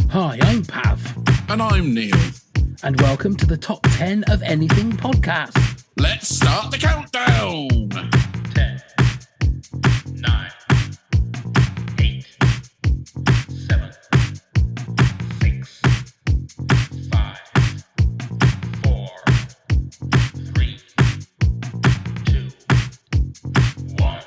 Hi, I'm Pav. And I'm Neil. And welcome to the Top 10 of Anything podcast. Let's start the countdown. 10, 9, 8, 7, 6, 5, 4, 3, 2, 1.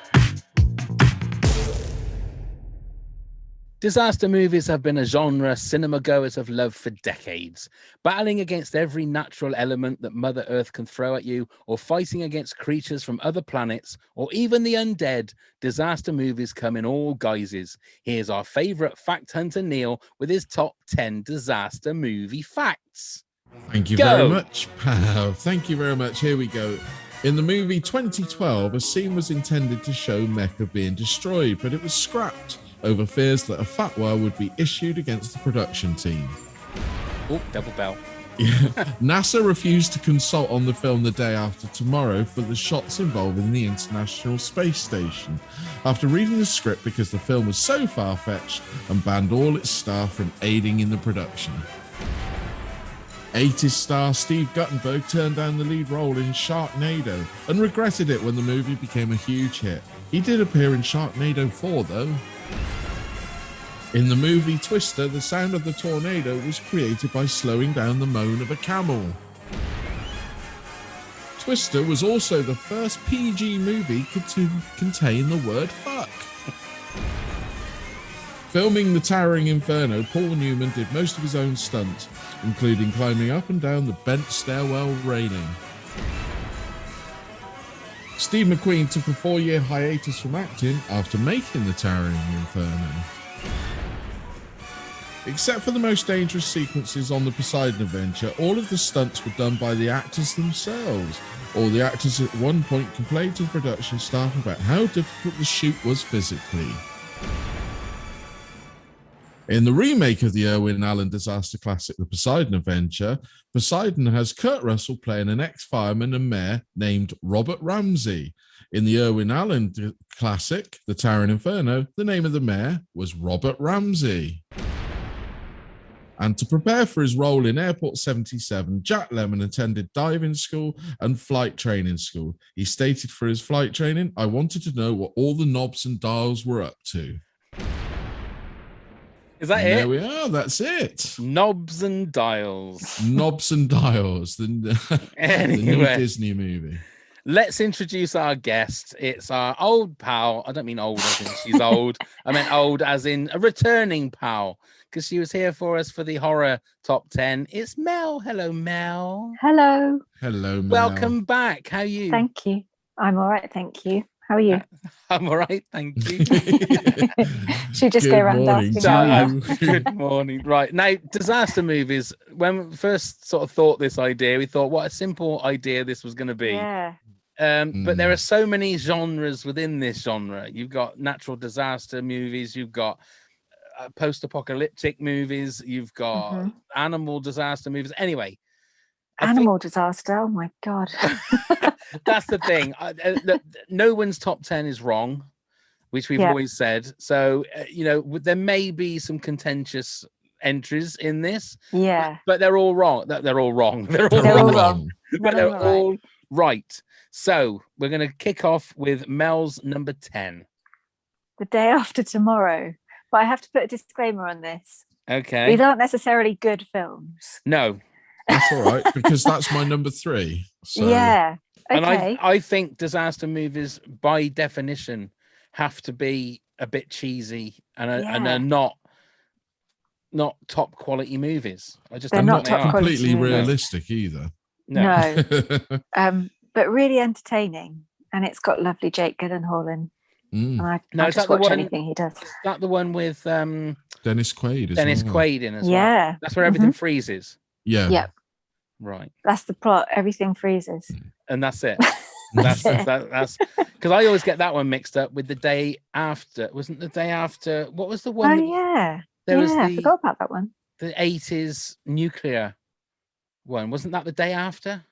Disaster movies have been a genre cinema goers have loved for decades, battling against every natural element that Mother Earth can throw at you, or fighting against creatures from other planets, or even the undead. Disaster movies come in all guises. Here's our favourite fact hunter, Neil, with his top 10 disaster movie facts. Thank you very much, Pav. Thank you very much. Here we go. In the movie 2012, a scene was intended to show Mecca being destroyed, but it was scrapped over fears that a fatwa would be issued against the production team. Oh, double bell. NASA refused to consult on the film The Day After Tomorrow for the shots involving the International Space Station after reading the script because the film was so far-fetched, and banned all its staff from aiding in the production. 80s star Steve Guttenberg turned down the lead role in Sharknado and regretted it when the movie became a huge hit. He did appear in Sharknado 4 though. In the movie Twister, the sound of the tornado was created by slowing down the moan of a camel. Twister was also the first PG movie to contain the word fuck. Filming the Towering Inferno, Paul Newman did most of his own stunts, including climbing up and down the bent stairwell railing. Steve McQueen took a 4-year hiatus from acting after making the Towering Inferno. Except for the most dangerous sequences on the Poseidon Adventure, all of the stunts were done by the actors themselves. All the actors at one point complained to the production staff about how difficult the shoot was physically. In the remake of the Irwin Allen disaster classic, The Poseidon Adventure, Poseidon has Kurt Russell playing an ex-fireman and mayor named Robert Ramsey. In the Irwin Allen classic, The Towering Inferno, the name of the mayor was Robert Ramsey. And to prepare for his role in Airport 77, Jack Lemmon attended diving school and flight training school. He stated for his flight training, "I wanted to know what all the knobs and dials were up to." Is that and it? There we are. That's it. Knobs and dials. Knobs and Dials, the new Disney movie. Let's introduce our guest. It's our old pal. I don't mean old as in she's old. I meant old as in a returning pal, because she was here for us for the horror top 10. It's Mel. Hello, Mel. Hello. Hello, Mel. Welcome back. How are you? Thank you. I'm all right, thank you. How are you? I'm all right, thank you. Should just go around asking how you are. Good morning. Right. Now, disaster movies, when we first sort of thought this idea, we thought what a simple idea this was going to be. Yeah. But there are so many genres within this genre. You've got natural disaster movies, you've got post-apocalyptic movies, you've got animal disaster movies. Anyway, Animal disaster. Oh my God. that's the thing. No one's top 10 is wrong, which we've always said. So, there may be some contentious entries in this. Yeah. But they're all wrong. They're all wrong. They're all wrong. But they're all right. So we're going to kick off with Mel's number 10. The Day After Tomorrow. But I have to put a disclaimer on this. Okay. These aren't necessarily good films. No. That's all right, because that's my number 3. So. Yeah. Okay. And I think disaster movies, by definition, have to be a bit cheesy and are not top quality movies. They're not top quality completely realistic either. No. But really entertaining, and it's got lovely Jake Gyllenhaal in. And I just watch anything he does. Is that the one with Dennis Quaid? Dennis Quaid in as well. Yeah. That's where everything freezes. Yeah. Yep. Right. That's the plot. Everything freezes. And that's it. That's because I always get that one mixed up with The Day After. Wasn't The Day After? What was the one? Oh yeah. I forgot about that one. The 80s nuclear one. Wasn't that The Day After?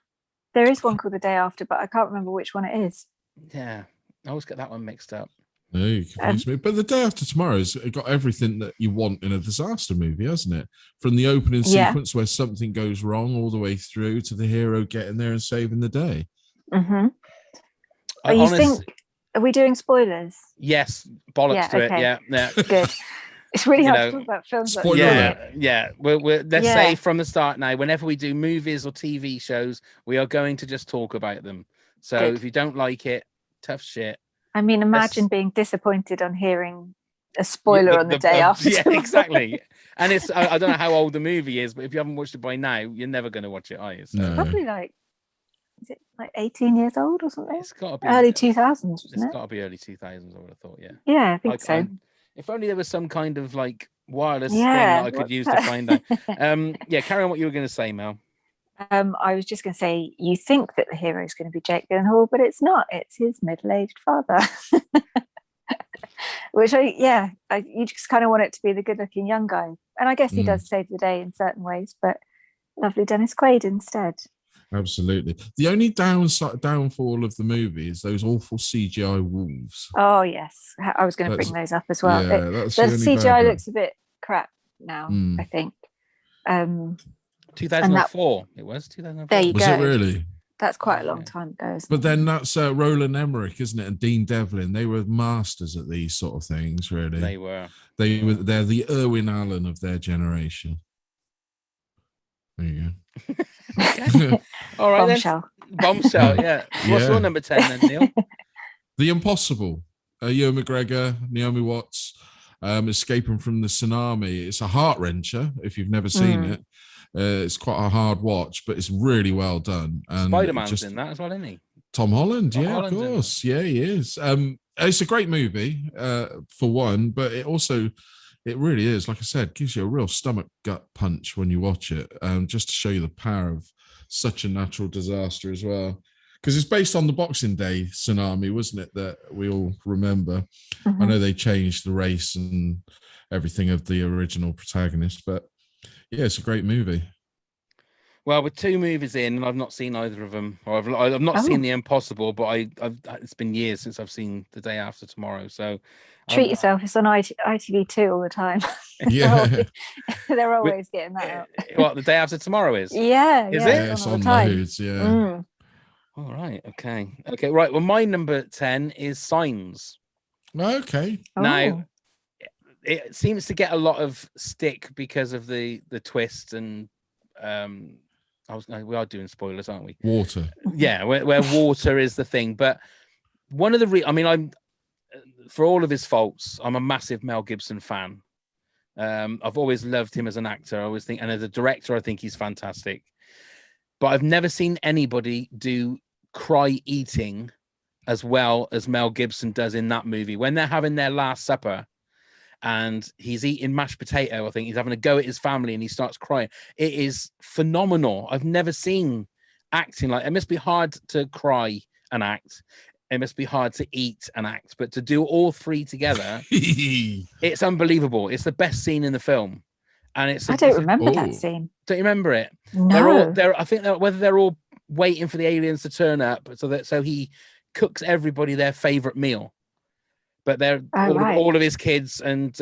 There is one called The Day After, but I can't remember which one it is. Yeah. I always get that one mixed up. No, you confuse me. But The Day After Tomorrow's got everything that you want in a disaster movie, hasn't it? From the opening sequence where something goes wrong all the way through to the hero getting there and saving the day. Mm-hmm. Are we doing spoilers? Yes, bollocks to it. Yeah. Good. It's really hard to talk about films. Yeah. Let's say from the start now, whenever we do movies or TV shows, we are going to just talk about them. So if you don't like it, tough shit. I mean, imagine being disappointed on hearing a spoiler on the day after. Yeah, exactly. And it's I don't know how old the movie is, but if you haven't watched it by now, you're never going to watch it, are you? So. No. Probably is it 18 years old or something? It's got to be early 2000s. It's got to be early 2000s. I would have thought. Yeah. Yeah, I think so. If only there was some kind of wireless thing that I could use to find out. Carry on what you were going to say, Mel. I was just going to say, you think that the hero is going to be Jake Gyllenhaal, but it's not. It's his middle-aged father. Which you just kind of want it to be the good-looking young guy, and I guess he does save the day in certain ways. But lovely Dennis Quaid instead. Absolutely. The only downfall of the movie is those awful CGI wolves. Oh yes, I was going to bring those up as well. Yeah, the CGI looks a bit crap now. I think. 2004. It was 2004. There you go. Was it really? That's quite a long time ago. But then that's Roland Emmerich, isn't it? And Dean Devlin. They were masters at these sort of things, really. They were. They're the Irwin Allen of their generation. There you go. All right, Bombshell, yeah. What's your number 10 then, Neil? The Impossible. Ewan McGregor, Naomi Watts, escaping from the tsunami. It's a heart-wrencher if you've never seen it. It's quite a hard watch, but it's really well done. And Spider-Man's in that as well, isn't he? Tom Holland, of course. Yeah, he is. It's a great movie, for one, but it really is, like I said, gives you a real stomach gut punch when you watch it, just to show you the power of such a natural disaster as well. Because it's based on the Boxing Day tsunami, wasn't it, that we all remember? I know they changed the race and everything of the original protagonist, but yeah, it's a great movie. Well, with 2 movies in, and I've not seen either of them. Or I've not seen The Impossible, but it's been years since I've seen The Day After Tomorrow. So treat yourself. It's on ITV2 all the time. Yeah, they're always getting that out. What The Day After Tomorrow is? Yeah, is it? Yeah, it's on loads. Yeah. All right. Okay. Right. Well, my number 10 is Signs. Okay. Now, it seems to get a lot of stick because of the twist and we are doing spoilers, aren't we? Water. Yeah, where water is the thing. But one of the I'm for all of his faults, I'm a massive Mel Gibson fan. I've always loved him as an actor. I always think, and as a director, I think he's fantastic. But I've never seen anybody do cry eating as well as Mel Gibson does in that movie. When they're having their last supper and he's eating mashed potato, I think he's having a go at his family and he starts crying. It is phenomenal. I've never seen acting like it. Must be hard to cry and act. It must be hard to eat and act, but to do all 3 together, it's unbelievable. It's the best scene in the film. And I don't remember that scene. Don't you remember it? No. I think whether they're all waiting for the aliens to turn up so he cooks everybody their favorite meal. But they're all of his kids and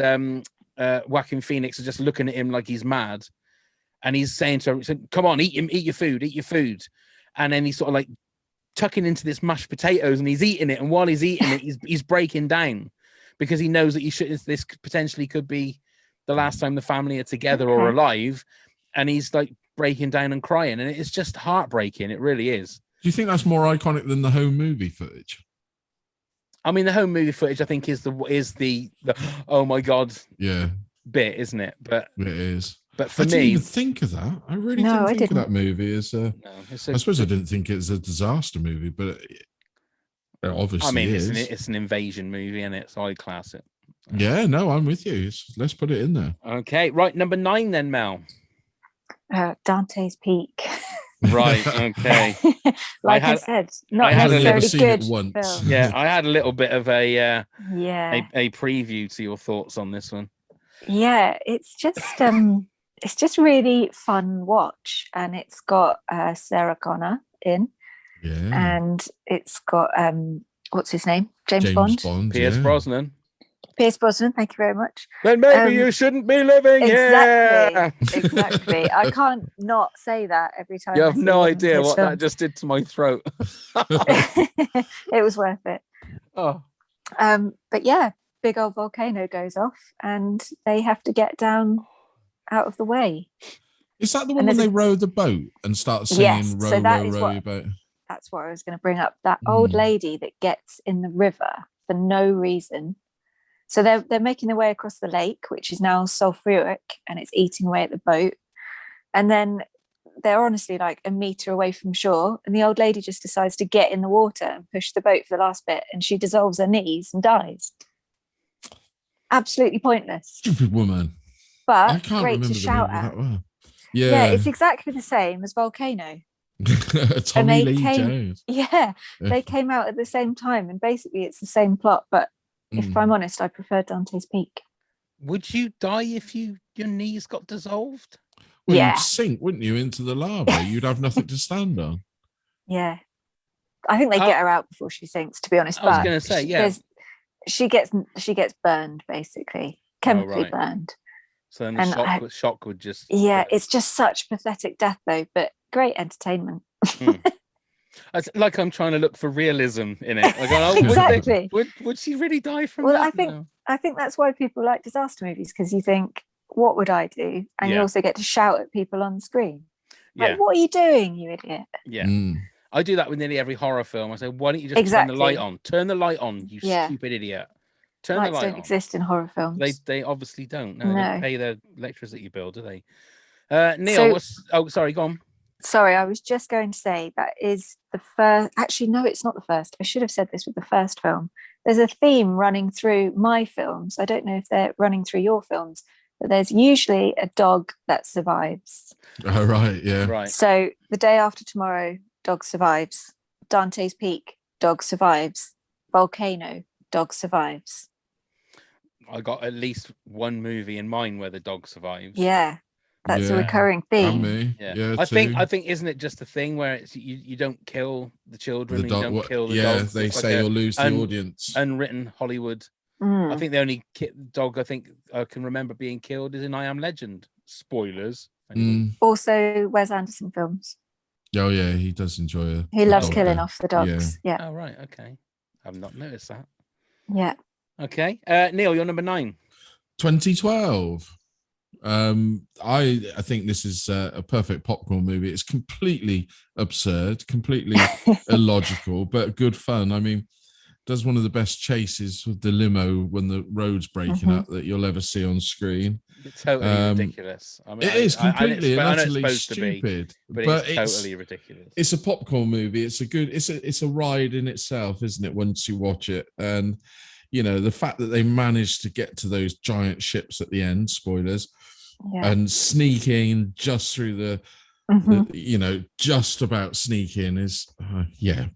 Joaquin Phoenix are just looking at him like he's mad. And he's saying to her, come on, eat your food. And then he's sort of like tucking into this mashed potatoes and he's eating it. And while he's eating it, he's breaking down because he knows that this potentially could be the last time the family are together or alive. And he's like breaking down and crying. And it's just heartbreaking. It really is. Do you think that's more iconic than the home movie footage? I mean, the home movie footage, I think, is the oh my god, bit, isn't it? But it is. But for I didn't me, even think of that. I really didn't think of that movie as. I suppose I didn't think it was a disaster movie, but it obviously, I mean, is. It's an invasion movie, and it's high class. Yeah, no, I'm with you. Let's put it in there. Okay, right, number 9 then, Mel. Dante's Peak. Right. Okay. I said, not necessarily good. Once. Yeah, I had a little bit of a preview to your thoughts on this one. Yeah, it's just really fun watch, and it's got Sarah Connor in, and it's got what's his name? James Bond. Pierce Brosnan. Pierce Brosnan, thank you very much. Then maybe you shouldn't be living here. Exactly. I can't not say that every time. You have no idea what that just did to my throat. It was worth it. Oh. But yeah, big old volcano goes off and they have to get down out of the way. Is that the one when they row the boat and start singing row, row your boat? That's what I was going to bring up. That old lady that gets in the river for no reason. So they're making their way across the lake, which is now sulfuric, and it's eating away at the boat. And then they're honestly like a meter away from shore, and the old lady just decides to get in the water and push the boat for the last bit, and she dissolves her knees and dies. Absolutely pointless. Stupid woman. But great to shout at. Well. Yeah, it's exactly the same as Volcano. Tommy Lee Jones. Yeah, they came out at the same time, and basically it's the same plot, but if I'm honest, I prefer Dante's Peak. Would you die if your knees got dissolved? Well, you'd sink, wouldn't you, into the lava? You'd have nothing to stand on. Yeah. I think they get her out before she sinks, to be honest. I was going to say, she gets burned, basically. Chemically burned. So then the shock would just... Yeah, it's just such pathetic death, though, but great entertainment. It's like I'm trying to look for realism in it. Like, exactly. Would she really die from that? Well, I think that's why people like disaster movies, because you think, what would I do? And you also get to shout at people on screen. Like, what are you doing, you idiot? Yeah. I do that with nearly every horror film. I say, why don't you just turn the light on? Turn the light on, you stupid idiot. Turn the light on. Don't exist in horror films. They obviously don't. No, they don't pay their electricity bill, do they? Neil, sorry, go on. Sorry, I was just going to say that is the first. Actually, no, it's not the first. I should have said this with the first film. There's a theme running through my films. I don't know if they're running through your films, but there's usually a dog that survives. Oh, right, yeah. Right. So The Day After Tomorrow, dog survives. Dante's Peak, dog survives. Volcano, dog survives. I got at least one movie in mind where the dog survives. Yeah. That's a recurring theme. I think isn't it just a thing where it's you don't kill the children, you don't kill the dogs. They say you'll lose the audience. Unwritten Hollywood. I think the only dog I think I can remember being killed is in I Am Legend. Spoilers. Also, Wes Anderson films. Oh yeah, he does enjoy it. He loves killing off the dogs. Yeah. Oh right, okay. I've not noticed that. Yeah. Okay, Neil, you're number 9. 2012. I think this is a perfect popcorn movie. It's completely absurd, completely illogical, but good fun. I mean, does one of the best chases with the limo when the road's breaking up that you'll ever see on screen. It's totally ridiculous. I mean, it is completely and utterly stupid, but it's totally ridiculous. It's a popcorn movie. It's a ride in itself, isn't it? Once you watch it, and you know the fact that they managed to get to those giant ships at the end. Spoilers. Yeah. And sneaking just through the just about sneaking is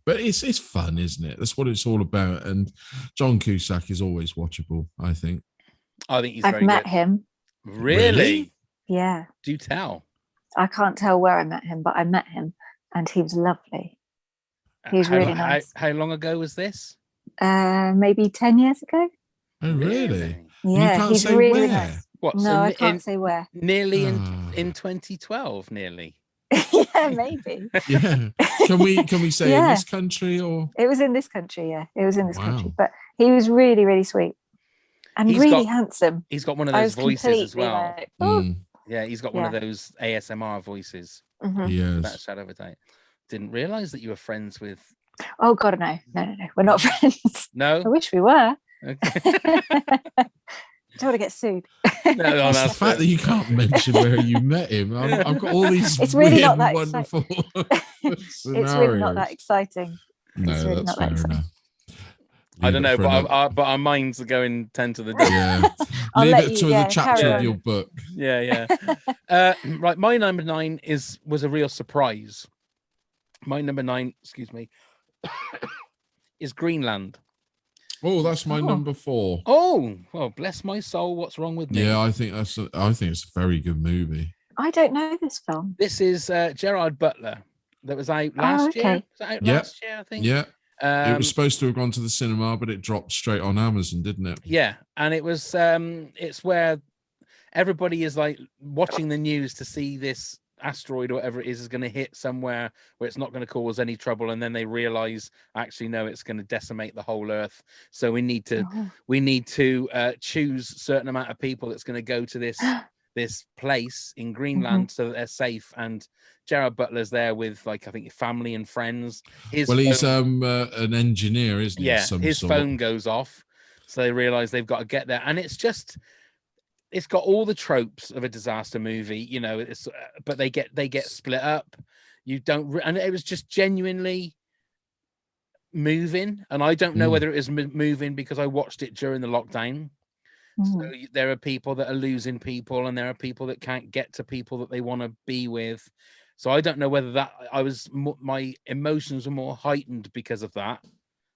but it's fun, isn't it? That's what it's all about. And John Cusack is always watchable, I think. I've met him. Really? Yeah. Do tell. I can't tell where I met him, but I met him and he was lovely. He was really nice. How long ago was this? Maybe 10 years ago. Oh, really? Yeah, he's really nice. What? No, so I can't say where. Nearly in 2012, nearly. Yeah, maybe. Yeah. Can we say in this country or? It was in this country. Yeah, it was in this country. But he was really, really sweet and really handsome. He's got one of those voices as well. Like, Yeah, he's got one of those ASMR voices. Yes. That shadow of a doubt. Didn't realize that you were friends with. Oh God, no, we're not friends. No, I wish we were. Okay. Don't want to get sued. No, it's the fact that you can't mention where you met him. I've got all these it's really weird, not that wonderful It's really not that exciting. No, really that's fair enough. I don't know, but our minds are going 10 to the day. Yeah. Leave it to the chapter of your book. Yeah. Right, my number 9 was a real surprise. My number 9, is Greenland. Oh, that's my number 4. Oh, well, bless my soul. What's wrong with me? Yeah, I think it's a very good movie. I don't know this film. This is Gerard Butler that was out last year. Was it out last year, I think? Yeah. It was supposed to have gone to the cinema, but it dropped straight on Amazon, didn't it? Yeah, and it was it's where everybody is like watching the news to see this asteroid or whatever it is going to hit somewhere where it's not going to cause any trouble, and then they realize actually no, it's going to decimate the whole earth, so we need to choose a certain amount of people that's going to go to this place in Greenland so that they're safe. And Gerard Butler's there with, like, I think family and friends. He's an engineer, isn't he? Yeah, his phone goes off, so they realize they've got to get there, and it's got all the tropes of a disaster movie, you know. It's but they get split up. You don't, and it was just genuinely moving. And I don't know whether it was moving because I watched it during the lockdown. So there are people that are losing people, and there are people that can't get to people that they want to be with. So I don't know whether that my emotions were more heightened because of that.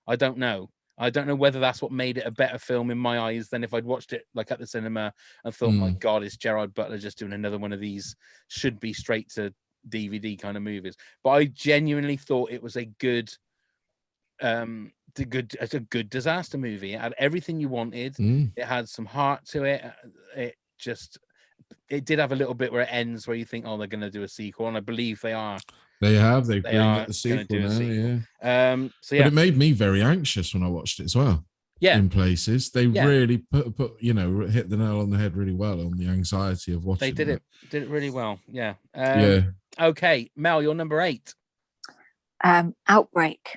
I don't know. I don't know whether that's what made it a better film in my eyes than if I'd watched it like at the cinema and thought, my God, is Gerard Butler just doing another one of these should be straight to DVD kind of movies? But I genuinely thought it was a good disaster movie. It had everything you wanted. It had some heart to it. It did have a little bit where it ends where you think, oh, they're going to do a sequel, and I believe they are. They've got the sequel now, yeah. So yeah, but it made me very anxious when I watched it as well. Yeah, in places they really put hit the nail on the head really well on the anxiety of watching. They did it really well. Yeah. Okay, Mel, you're number 8. Outbreak.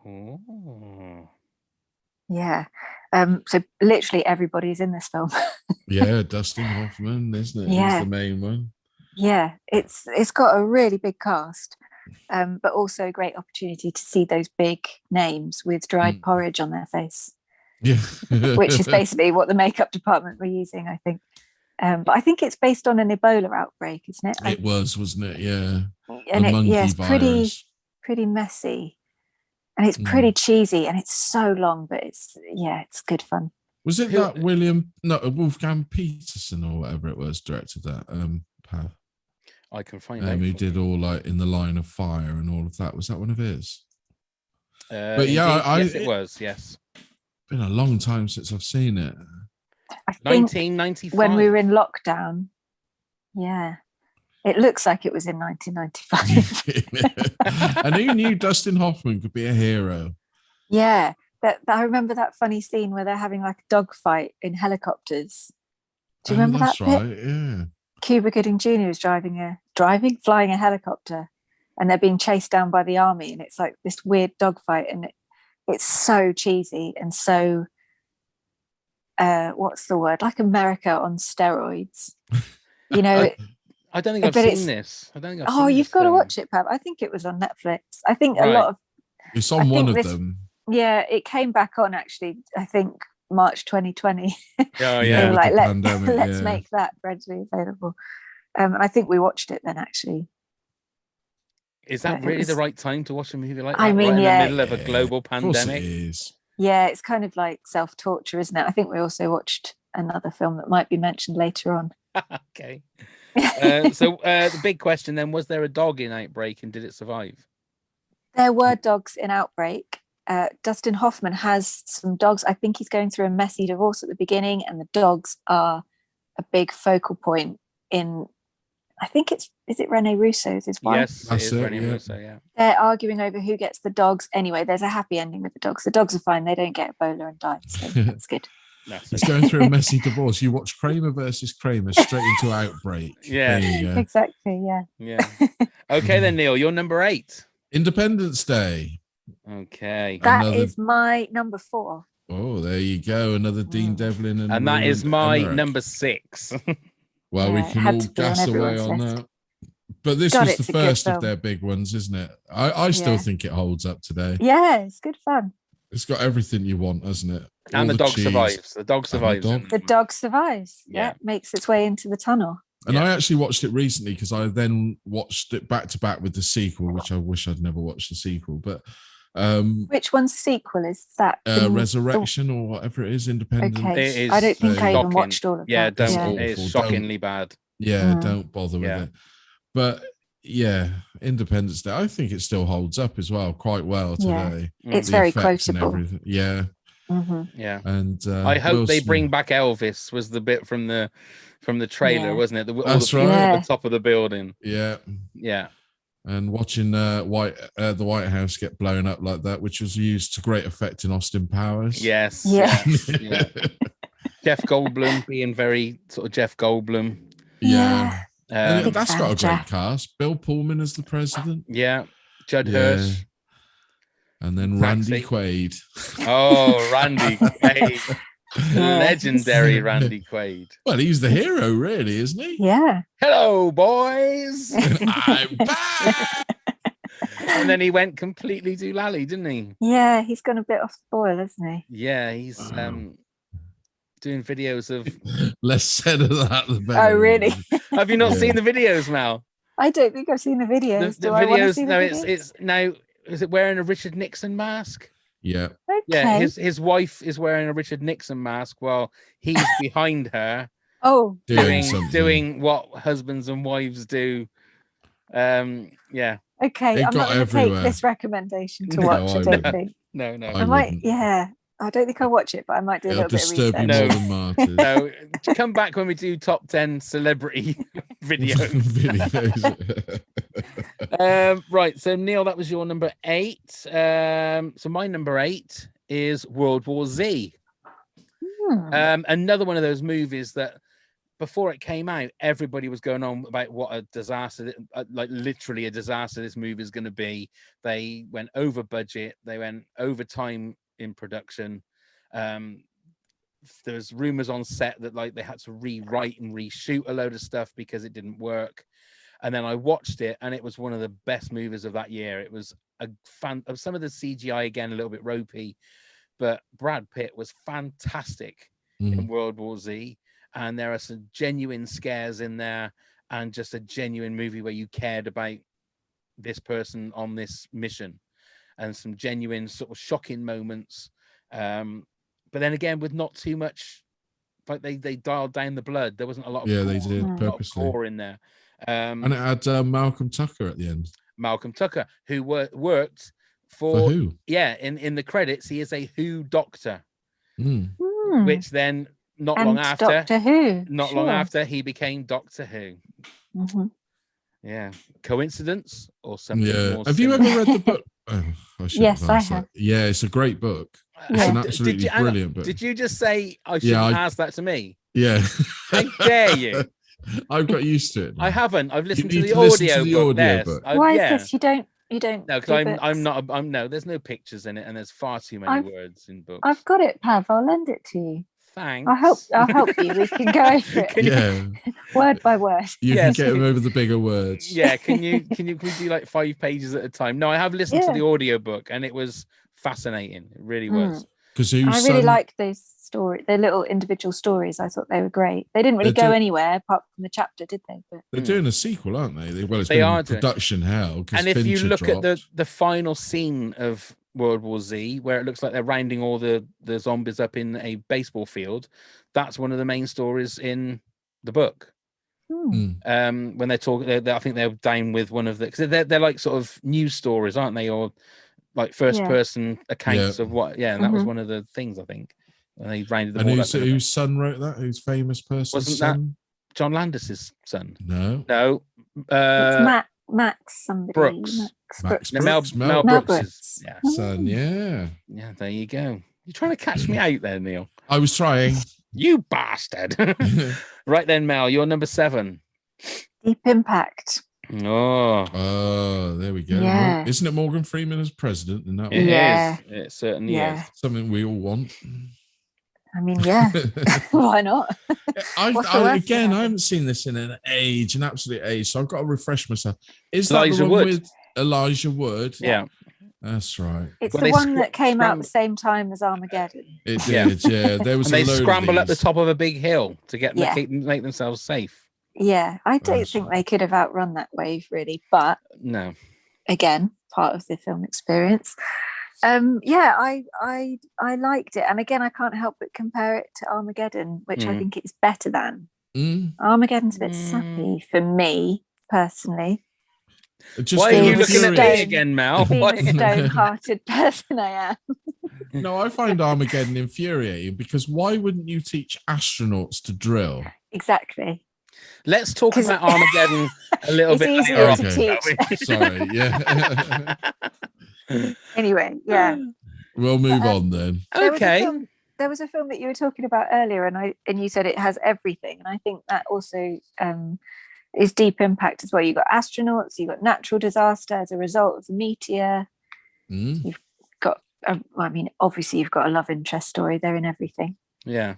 Oh. Yeah. So literally everybody's in this film. Yeah, Dustin Hoffman, isn't it? Yeah. He's the main one. Yeah, it's got a really big cast, but also a great opportunity to see those big names with dried porridge on their face. Yeah. Which is basically what the makeup department were using, I think. But I think it's based on an Ebola outbreak, isn't it? It wasn't it? Yeah. And it's pretty messy. And it's pretty cheesy, and it's so long, but it's good fun. Was it that Wolfgang Peterson or whatever it was directed that? Pav? I can find out. Who did all like In the Line of Fire and all of that? Was that one of his? But yeah, yes, it was. Yes. Been a long time since I've seen it. I think 1995. when we were in lockdown. Yeah. It looks like it was in 1995. And who knew Dustin Hoffman could be a hero? Yeah. I remember that funny scene where they're having like a dog fight in helicopters. Do you remember that bit? Right, yeah. Cuba Gooding Jr. is flying a helicopter, and they're being chased down by the army, and it's like this weird dogfight, and it's so cheesy and so what's the word? Like America on steroids. You know, I don't think I've seen this. You've got to watch it, Pab. I think it was on Netflix. I think a lot of it's on one of them. Yeah, it came back on actually, I think March 2020. Oh yeah. Like let's make that readily available. I think we watched it then actually. Is that really the right time to watch a movie like that? I mean, in the middle of a global pandemic. It is. Yeah, it's kind of like self-torture, isn't it? I think we also watched another film that might be mentioned later on. Okay. So the big question then, was there a dog in Outbreak, and did it survive? There were dogs in Outbreak. Dustin Hoffman has some dogs. I think he's going through a messy divorce at the beginning, and the dogs are a big focal point in, I think is it Rene Russo's his wife? Yes, it is Rene Russo, yeah. They're arguing over who gets the dogs. Anyway, there's a happy ending with the dogs. The dogs are fine. They don't get Ebola and die, so that's good. He's going through a messy divorce. You watch Kramer versus Kramer straight into Outbreak. Yeah, exactly. Yeah. Okay, then Neil, you're number 8. Independence Day. Okay, that is my number 4. Oh, there you go. Another Dean Devlin, and that is my number 6. Well, we can all gas away on that. But this was the first of their big ones, isn't it? I still think it holds up today. Yeah, it's good fun. It's got everything you want, hasn't it? And the dog survives. The dog survives. The dog survives. Yeah, makes its way into the tunnel. And I actually watched it recently because I then watched it back to back with the sequel, which I wish I'd never watched the sequel. But which one's sequel is that? Resurrection or whatever it is, Independence. Okay. It is I don't think I even watched all of that. Yeah, it is shockingly bad. Yeah, don't bother with it. But yeah, Independence Day. I think it still holds up as well quite well Yeah. today. It's The very effects and quotable. everything. Yeah, Yeah. and I hope Will they bring Smith. back Elvis. Was the bit from the trailer, Yeah. wasn't it? All That's the people right. at Yeah. the top of the building. Yeah, Yeah. and watching the White House get blown up like that, which was used to great effect in Austin Powers. Yes. Yeah. Yes. Yeah. Jeff Goldblum being very sort of Jeff Goldblum. Yeah. And Um, Big that's fan got a of great Jeff. cast. Bill Pullman as the president. yeah. Judd Yeah. Hirsch. And then Taxi. Randy Quaid. Oh, Randy Quaid. Yeah. Legendary Randy Quaid. Well, he's the hero, really, isn't he? Yeah. Hello, boys. I'm back. And then he went completely doolally, didn't he? Yeah, he's gone a bit off the boil, hasn't he? Yeah, he's doing videos of. Less said of that, the better. Oh, really? Have you not Yeah. seen the videos, Mal? I don't think I've seen the videos. The Do I want to videos. see the No, videos? it's now. Is it wearing a Richard Nixon mask? Yeah. Okay. Yeah, his wife is wearing a Richard Nixon mask while he's behind her Oh, Doing something. doing what husbands and wives do. Yeah. okay. It I'm not got going to take everywhere. this recommendation to No, watch. I I don't wouldn't. think. No, no. I I might. wouldn't. Yeah. I don't think I'll watch it, but I might do a It'll little bit of disturb you research. more No. than Martyrs. No, come back when we do top 10 celebrity videos. Videos. Right, so Neil, that was your number 8. So my number 8 is World War Z. Another one of those movies that before it came out, everybody was going on about what a disaster, like literally a disaster this movie is going to be. They went over budget. They went over time in production. There was rumors on set that like they had to rewrite and reshoot a load of stuff because it didn't work. And then I watched it, and it was one of the best movies of that year. It was a fan of some of the CGI, again, a little bit ropey, but Brad Pitt was fantastic in World War Z. And there are some genuine scares in there, and just a genuine movie where you cared about this person on this mission, and some genuine sort of shocking moments. But then again, with not too much, like they dialed down the blood. There wasn't a lot of They did a lot of purposely. gore in there. And it had Malcolm Tucker at the end. Malcolm Tucker, who worked For who? Yeah, in the credits, he is a Who doctor, Hmm. which then not And long after, Doctor Who. not long Sure. after, he became Doctor Who. Mhm. Yeah, coincidence or something? Yeah. More Have you sinister? ever read the book? Oh, I shouldn't Yes, have I asked have. that. Yeah, it's a great book. It's Yeah. an Did absolutely you- hang on, brilliant book. Did you just say I shouldn't ask that to me? Yeah. How dare you? I've got used to it. I haven't. I've listened to need the to listen to audio the book. audio Yes. book. Why yeah. is this? You don't. No, do because I'm books? not. I'm no. There's no pictures in it, and there's far too many words in books. I've got it, Pav. I'll lend it to you. Thanks. I'll help you. We can go over it Yeah. word by word. You Yes. can get them over the bigger words. Yeah. Can we do like 5 pages at a time? No, I have listened to Yeah. the audio book, and it was fascinating. It really was. Because I really like those stories, the little individual stories. I thought they were great. They didn't really They're go do- anywhere apart from the chapter, did they? But They're doing a sequel, aren't they? Well, it's They been are doing- production hell. 'Cause And if you Fincher look at dropped. the final scene of World War Z, where it looks like they're rounding all the zombies up in a baseball field, that's one of the main stories in the book. When they're talking, I think they're down with one of the, because they're like sort of news stories, aren't they, or like first person accounts of what? Yeah, and that was one of the things I think when they rounded them And all up. whose son wrote that? Whose famous person? Wasn't that John Landis's son? No. No. it's Max somebody. Brooks. Max No, Mel Brooks. Brooks's. Brooks. Yeah. Son, yeah. Yeah, there you go. You're trying to catch me out there, Neil. I was trying. You bastard. Right then, Mel, you're number 7. Deep Impact. Oh, Oh, there we go. Yeah. Isn't it Morgan Freeman as president in that it one? Yeah. is. It certainly Yeah. is. Something we all want. I mean, yeah. Why not? What's the worst Again, about I it? haven't seen this in an absolute age, so I've got to refresh myself. Is Elijah that the one Wood. with Elijah Wood? Yeah. That's right. It's Well, the they one that came out scram- the same time as Armageddon. It Yeah. did, yeah. There was And they a load scramble of up the these. top of a big hill to Yeah. make themselves safe. Yeah, I don't That's think right. they could have outrun that wave, really. But No. again, part of the film experience. Yeah, I liked it, and again, I can't help but compare it to Armageddon, which I think it's better than. Mm. Armageddon's a bit sappy for me personally. Just Why are you being looking at me stone- again, Mel? being Why- a stone-hearted person I am. No, I find Armageddon infuriating because why wouldn't you teach astronauts to drill? Exactly. Let's talk 'Cause about Armageddon a little it's bit easier later to on, Okay. shall we? Sorry, yeah. Anyway, yeah. We'll move Um, on then. Okay. There was a film that you were talking about earlier, and you said it has everything, and I think that also is Deep Impact as well. You got astronauts, you got natural disaster as a result of the meteor. Mm. Got, I mean, obviously you've got a love interest story there in everything. Yeah.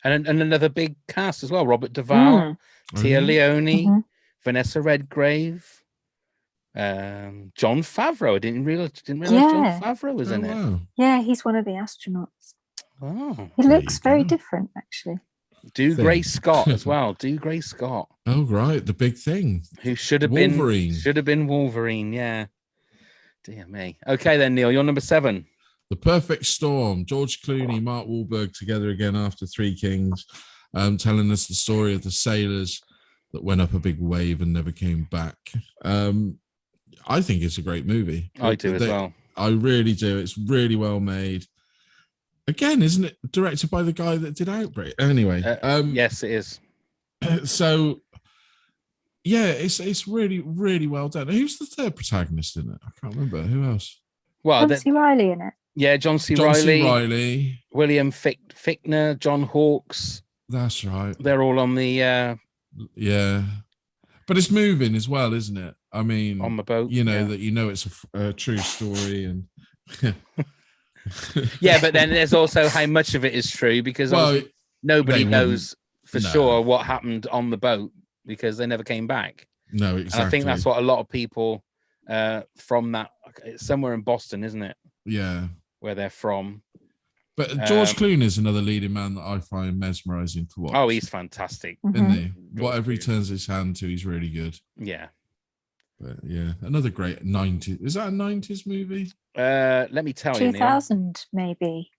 And another big cast as well. Robert Duvall, Tia Leone, Mhm. Vanessa Redgrave, John Favreau. I didn't realize John Yeah. Favreau was in it. Wow. Yeah, he's one of the astronauts. Oh. He There looks you very go. different, actually. Do Thing. Gray Scott as well. Do Gray Scott, Oh, right. The big thing. who should have Wolverine. been Wolverine. Yeah. Dear me. Okay, then Neil, you're number 7. The Perfect Storm. George Clooney, Mark Wahlberg together again after Three Kings, telling us the story of the sailors that went up a big wave and never came back. I think it's a great movie. I do as well. I really do. It's really well made. Again, isn't it directed by the guy that did Outbreak? Anyway, Yes, it is. so yeah, it's really, really well done. Who's the third protagonist in it? I can't remember. Who else? Well, John C. Riley in it. yeah, John C. John C. Riley, Riley. William Fichtner, John Hawkes. That's right. They're all on the Yeah, but it's moving as well, isn't it? I mean, on the boat. you know yeah. that it's a true story, and Yeah, but then there's also how much of it is true, because obviously nobody they knows for no. sure what happened on the boat because they never came back. no, exactly. And I think that's what a lot of people from that, it's somewhere in Boston, isn't it? Yeah, Where they're from. but George Clooney is another leading man that I find mesmerizing to watch. Oh, he's fantastic. Isn't Mhm. he? George Whatever he Clooney. turns his hand to, he's really good. Yeah. But yeah, another great 90s. Is that a 90s movie? Let me tell you, Neil, 2000, maybe.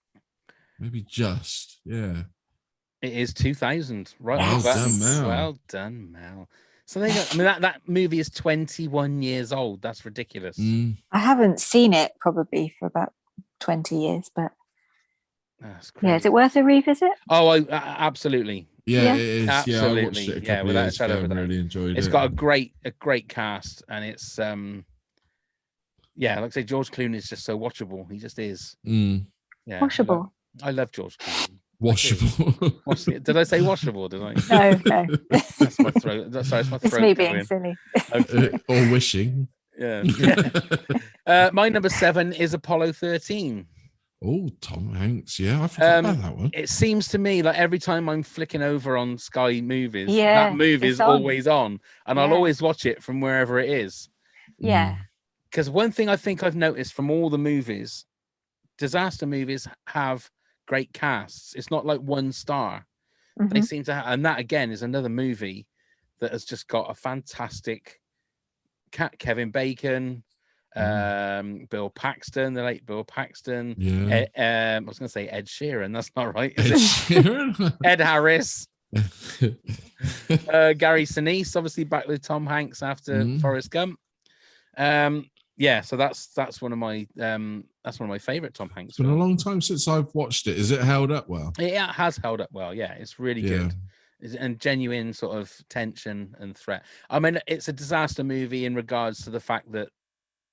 Maybe just. Yeah. it is 2000. Right. Well Well done, Mel. Well done, Mel. So there you go. I mean, that movie is 21 years old. That's ridiculous. Mm. I haven't seen it probably for about 20 years, but That's great. yeah, is it worth a revisit? Oh, absolutely. Yeah, Yeah. it is. Yeah, I watched Absolutely. it a Yeah, couple of without a years shadow ago of a and doubt. really enjoyed It's it. got a great cast, and it's yeah, like I say, George Clooney is just so watchable. He just is. Mm. Yeah, Washable. I love George Clooney. Washable. Did I say washable? Did I? No. That's my throat. Sorry, it's my throat. It's me going. being silly. Okay. Or wishing. Yeah. My number 7 is Apollo 13. Oh, Tom Hanks. Yeah, I forgot about that one. It seems to me like every time I'm flicking over on Sky Movies, Yeah, that movie it's is on. always on, and I'll Yeah. always watch it from wherever it is. Yeah. Because one thing I think I've noticed from all the movies, disaster movies have great casts. It's not like one star. They Mhm. seem to have, and that again is another movie that has just got a fantastic Kevin Bacon, Bill Paxton, the late Bill Paxton. Yeah. I was going to say Ed Sheeran. That's not right. Ed Is it? Sheeran. Ed Harris, Gary Sinise, obviously back with Tom Hanks after Forrest Gump. Yeah, so that's one of my favorite Tom Hanks It's been a films. long time since I've watched it. Is it held up well? It has held up well. Yeah, it's really good. And genuine sort of tension and threat. I mean, it's a disaster movie in regards to the fact that,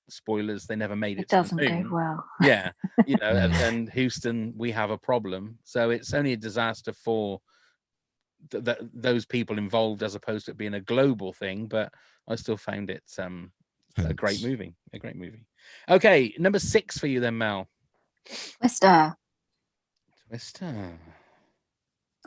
spoilers, they never made it. It doesn't to the go moon. well. Yeah, you know, and Houston, we have a problem. So it's only a disaster for those people involved, as opposed to it being a global thing. But I still found it a great movie. A great movie. Okay, number 6 for you then, Mel. Twister.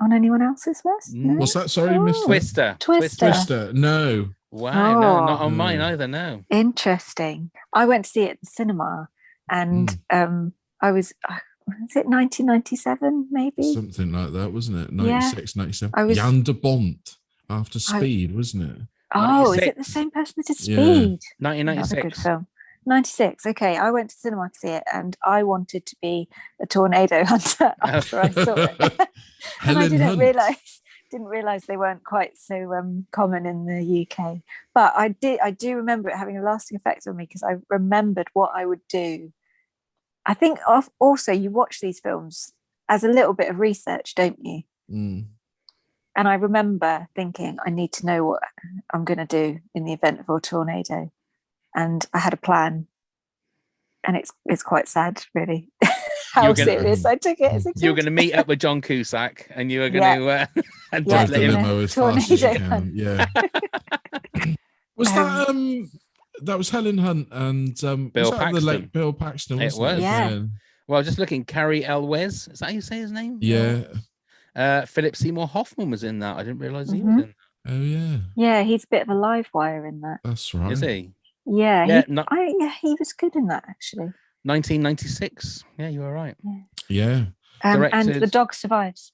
On anyone else's list? No? What's that? Sorry, Mr. Twister. Twister. No. Wow, no, not Oh. on mine either. No. Interesting. I went to see it at the cinema, and I was it 1997 maybe? Something like that, wasn't it? Yeah. 96, 97. I was- Jan de Bont after Speed, wasn't it? Oh, is it 96. the same person that did Yeah. Speed? Another 1996. good film. 96. Okay, I went to cinema to see it, and I wanted to be a tornado hunter after I saw it. And I Helen didn't Hunt. realise Didn't realise they weren't quite so common in the UK. But I do remember it having a lasting effect on me because I remembered what I would do. I think also you watch these films as a little bit of research, don't you? Mm. And I remember thinking, I need to know what I'm going to do in the event of a tornado. And I had a plan. And it's quite sad, really, how serious I took it as a kid. You were going to meet up with John Cusack and you were going to and Drive just the let him. limo as fast as you Tornado can. Yeah. Was that was Helen Hunt and Bill was that the late Bill Paxton? It Wasn't was. Yeah. Well, just looking, Carrie Elwes. Is that how you say his name? Yeah. Philip Seymour Hoffman was in that. I didn't realise he was in that. Oh yeah. Yeah, he's a bit of a live wire in that. That's right. Is he? Yeah, he was good in that, actually. 1996. Yeah, you were right. Yeah. And The Dog Survives.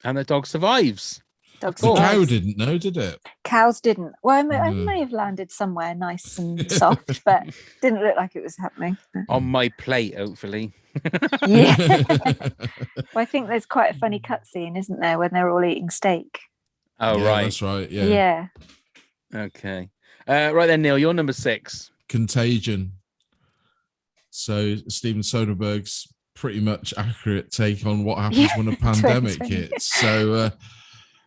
And The Dog Survives. The cow didn't know, did it? Cows didn't. Well, I may have landed somewhere nice and soft, but didn't look like it was happening. On my plate, hopefully. Yeah. Well, I think there's quite a funny cutscene, isn't there, when they're all eating steak? Oh, yeah, right. That's right. Yeah. Yeah. Okay. Right then, Neil, you're number 6. Contagion. So Steven Soderbergh's pretty much accurate take on what happens when a pandemic hits. So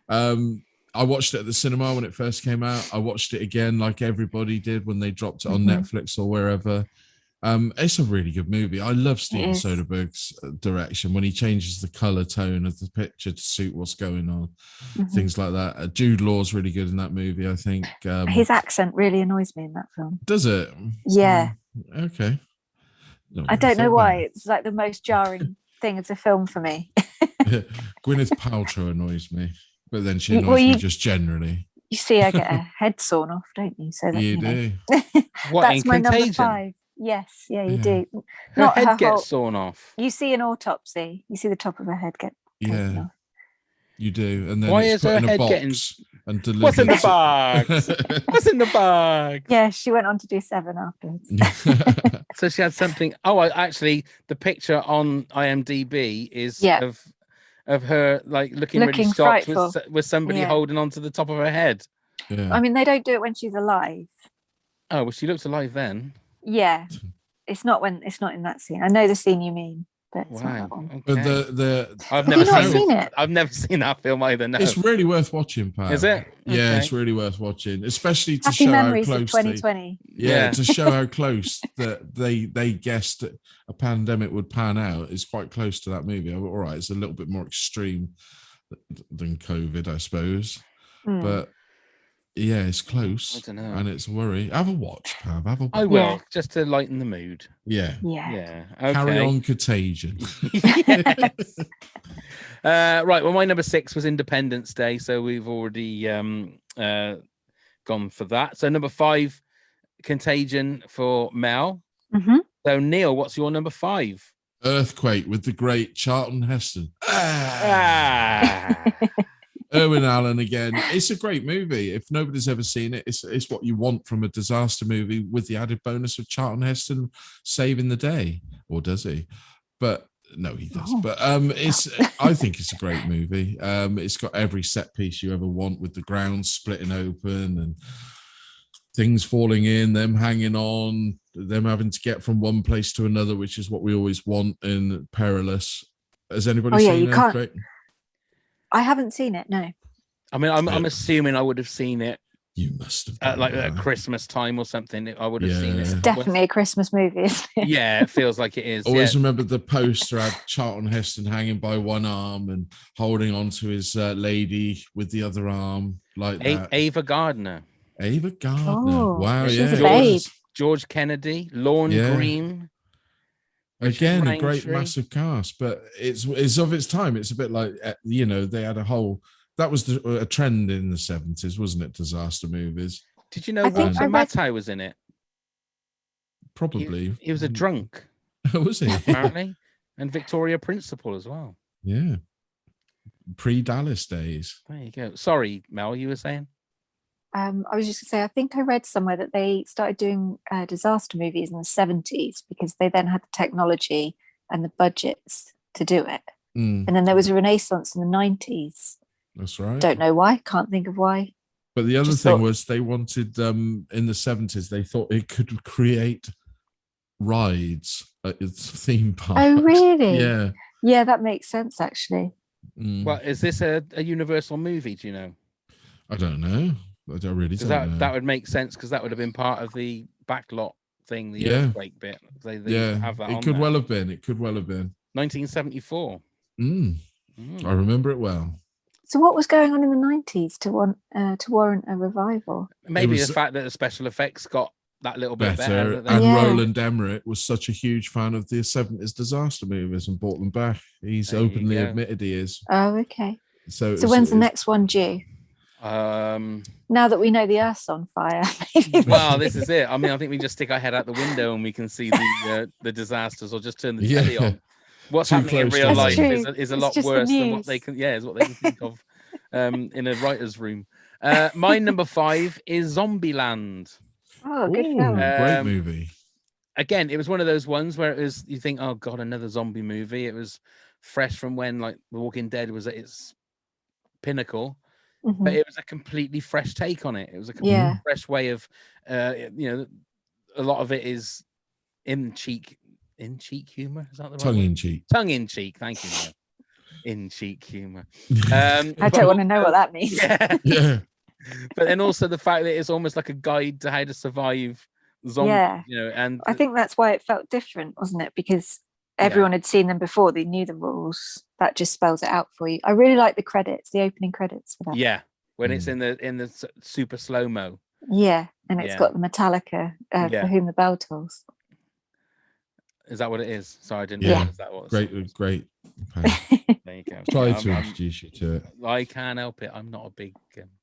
I watched it at the cinema when it first came out. I watched it again like everybody did when they dropped it on Netflix or wherever. It's a really good movie. I love Steven Soderbergh's direction when he changes the color tone of the picture to suit what's going on, things like that. Jude Law's really good in that movie, I think. His accent really annoys me in that film. Does it? Yeah. Okay. I don't know why. It's like the most jarring thing of the film for me. Gwyneth Paltrow annoys me, but then she annoys me just generally. You see, I get a head sawn off, don't you? So that, you do. What, that's my Contagion? number 5. Yes, yeah, you do. Her head gets sawn off. You see an autopsy. You see the top of her head get taken off. You do, and then why it's is her put in a head box getting? And delivered. What's in the bag? What's in the bag? Yeah, she went on to do 7 afterwards. So she had something. Oh, actually, the picture on IMDb is of her like looking really shocked with somebody holding onto the top of her head. Yeah. I mean, they don't do it when she's alive. Oh, well, she looked alive then. Yeah, it's not in that scene. I know the scene you mean, but it's not that one. Okay. But I've never seen it. I've never seen that film either. No. It's really worth watching, Pat. Is it? Yeah, Okay. it's really worth watching, especially to Happy show memories how of close 2020. to show how close that they guessed that a pandemic would pan out is quite close to that movie. All right, it's a little bit more extreme than COVID, I suppose, but yeah, it's close. I don't know. And it's a worry. Have a watch, Pav. Have a watch. I will, just to lighten the mood. Yeah. Okay. Carry on, Contagion. Yes. Right. Well, my number 6 was Independence Day, so we've already gone for that. So number 5, Contagion for Mel. So Neil, what's your number 5? Earthquake with the great Charlton Heston. Irwin Allen again. It's a great movie. If nobody's ever seen it, it's what you want from a disaster movie, with the added bonus of Charlton Heston saving the day, or does he? But no, he does. But I think it's a great movie. It's got every set piece you ever want, with the ground splitting open and things falling in, them hanging on, them having to get from one place to another, which is what we always want in Perilous. Has anybody seen Earthquake? I haven't seen it, no. I mean, I'm assuming I would have seen it. You must have like at Christmas time or something. I would have seen it. It's definitely a Christmas movie, isn't it? Yeah, it feels like it is. Always remember the poster had Charlton Heston hanging by one arm and holding on to his lady with the other arm, like that. Ava Gardner. Ava Gardner. Wow, she's a babe. George Kennedy, Lorne Green. Again, a great massive cast, but it's of its time. It's a bit like they had a whole. That was a trend in the 70s, wasn't it? Disaster movies. Did you know Walter Matthau was in it? Probably. He was a drunk. Was he? Apparently, and Victoria Principal as well. Yeah. Pre-Dallas days. There you go. Sorry, Mel, you were saying. I was just going to say, I think I read somewhere that they started doing disaster movies in the 70s because they then had the technology and the budgets to do it. And then there was a renaissance in the 90s That's right. Don't know why. Can't think of why. But the other Just thing thought- was they wanted in the 70s, they thought it could create rides at its theme park. Oh, really? Yeah. Yeah, that makes sense, actually. Well, is this a Universal movie? Do you know? I don't know. I don't really Because don't know. that would make sense, because that would have been part of the backlot thing, the Yeah. Outbreak bit. They Yeah, have that it on could there. well have been. It could well have been. 1974. I remember it well. So what was going on in the 90s to warrant a revival? Maybe was the fact that the special effects got that little bit better. better, that they- and Yeah. Roland Emmerich was such a huge fan of the 70s disaster movies and brought them back. He's There you openly go. admitted he is. Oh, okay. So, So when's the next one due? Now that we know the Earth's on fire. Well, this is it. I mean, I think we just stick our head out the window and we can see the disasters, or just turn the Yeah. telly on. What's Too happening in close real to life home. is a It's lot just the worse than what news. they can. Yeah, is what they can think of in a writer's room. My number 5 is Zombieland. Oh, good Ooh, film. great movie. Again, it was one of those ones where it was, you think, oh god, another zombie movie. It was fresh from when like The Walking Dead was at its pinnacle, Mhm. but it was a completely fresh take on it. It was a completely Yeah. fresh way of, a lot of it is in cheek humor. Is that the right Tongue word? in cheek. Tongue in cheek. Thank you. Neil. In cheek humor. I don't want to know what that means. Yeah, Yeah. but then also the fact that it's almost like a guide to how to survive zombies. Yeah. And I think that's why it felt different, wasn't it? Because everyone had seen them before. They knew the rules. That just spells it out for you. I really like the credits, the opening credits for that. yeah, when it's in the super slow mo. Yeah. And it's Yeah. got the Metallica Yeah. for whom the bell tolls. Is that what it is? Sorry, I didn't Yeah. realize that was. Great. There you go. Try Yeah, to I'm- introduce you to it. I can't help it. I'm not a big.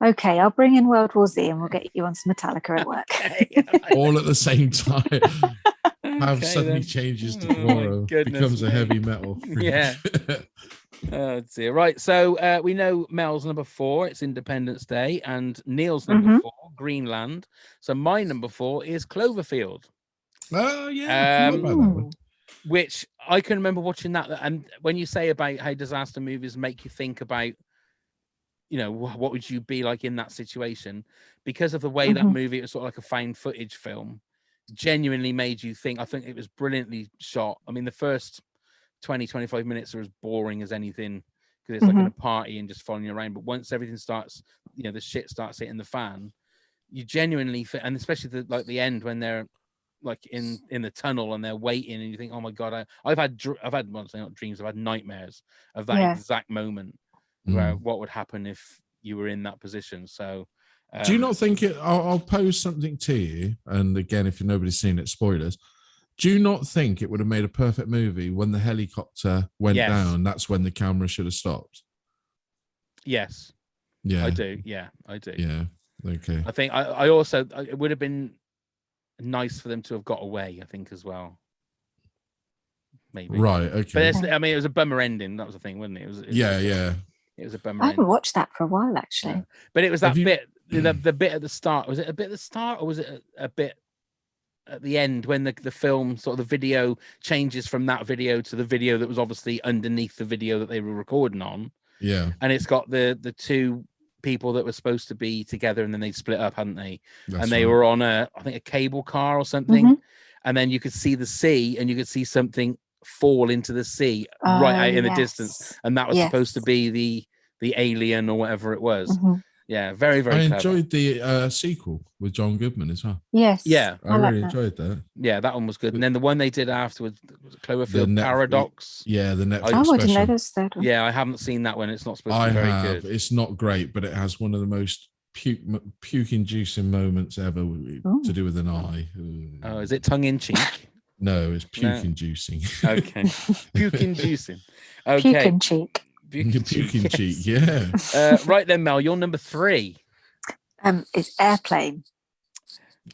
Okay, I'll bring in World War Z and we'll get you on some Metallica at work. All at the same time. Have Okay, suddenly then. changes to Oh, my tomorrow. goodness Becomes a me. heavy metal. Yeah. Oh dear. Right. So we know Mel's number 4. It's Independence Day, and Neil's number 4, Greenland. So my number 4 is Cloverfield, Oh yeah. I forgot about that one. which I can remember watching that. And when you say about how disaster movies make you think about, what would you be like in that situation, because of the way that movie, it was sort of like a found footage film, genuinely made you think. I think it was brilliantly shot. I mean, the first 20-25 minutes are as boring as anything, because it's like in a party and just following you around. But once everything starts, the shit starts hitting the fan, you genuinely and especially the end when they're like in the tunnel and they're waiting, and you think, oh my god, I've had well, not dreams, I've had nightmares of that exact moment where what would happen if you were in that position. So do you not think it? I'll pose something to you, and again, if nobody's seen it, spoilers. Do you not think it would have made a perfect movie when the helicopter went down? That's when the camera should have stopped. Yes. Yeah, I do. Yeah, I do. Yeah. Okay. I think I also, it would have been nice for them to have got away, I think, as well. Maybe. Right. Okay. But it was a bummer ending. That was the thing, wasn't it? It was Yeah. It was a bummer I haven't ending. watched that for a while, actually. Yeah. But it was that Have you- bit, the bit at the start. Was it a bit at the start, or was it a bit at the end when the film, sort of the video changes from that video to the video that was obviously underneath the video that they were recording on? Yeah. And it's got the two people that were supposed to be together, and then they split up, hadn't they? That's And they right. were on I think a cable car or something. And then you could see the sea, and you could see something fall into the sea right out in the distance, and that was supposed to be the alien or whatever it was. Yeah, very, very I clever. enjoyed the sequel with John Goodman as well. Yes. Yeah. I like really that. enjoyed that. Yeah, that one was good. And then the one they did afterwards, was it Cloverfield The Paradox? Yeah, the Netflix Oh, I didn't know special. there's a third one. Yeah, I haven't seen that one. It's not supposed to I be very have. good. It's not great, but it has one of the most puke-inducing moments ever to do with an eye. Oh, is it tongue in cheek? No, it's puke-inducing. Okay. Puke-inducing. Okay. Puke and cheek. Puke-in cheek, yes. yeah. Right then, Mel, you're number 3. It's Airplane.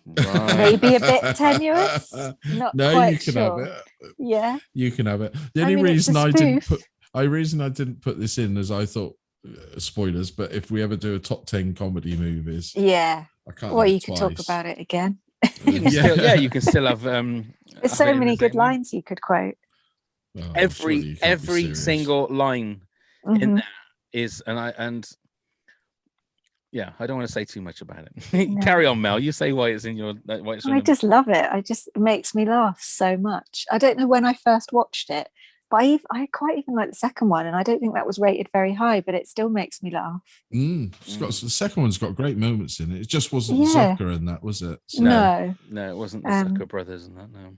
Right. Maybe a bit tenuous. Not No, quite you can sure. have it. Yeah. You can have it. The I only mean, it's reason a I didn't spoof. I didn't put this in is I thought spoilers, but if we ever do a top 10 comedy movies, yeah. I can't. Well, have you it could talk twice. about it again. You can still, you can still have. There's so many good lines you could quote. Oh, surely you can't be Every serious. single line in there is, and Yeah, I don't want to say too much about it. No. Carry on, Mel. You say why it's in your. Why it's your I number. just love it. It makes me laugh so much. I don't know when I first watched it, but I quite even like the second one, and I don't think that was rated very high, but it still makes me laugh. The second one's got great moments in it. It just wasn't Yeah. Zucker in that, was it? So, No, it wasn't the Zucker brothers and that. No.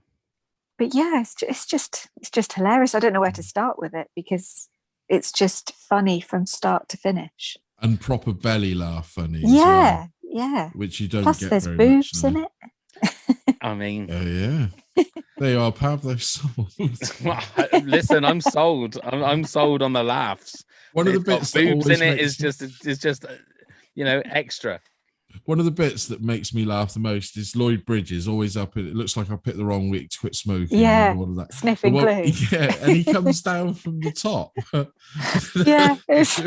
but yeah, it's just hilarious. I don't know where to start with it because it's just funny from start to finish. and proper belly laugh funny. Yeah, as well, yeah. which you don't Plus, get there's very boobs much in now. it. I mean, Oh yeah, they are Pablo sold. listen, I'm sold. I'm sold on the laughs. One of the It's got bits that boobs always in it makes is just extra. one of the bits that makes me laugh the most is Lloyd Bridges always up. It looks like I picked the wrong week to quit smoking. Yeah, and all of that. sniffing glue. Yeah, and he comes down from the top. Yeah, it's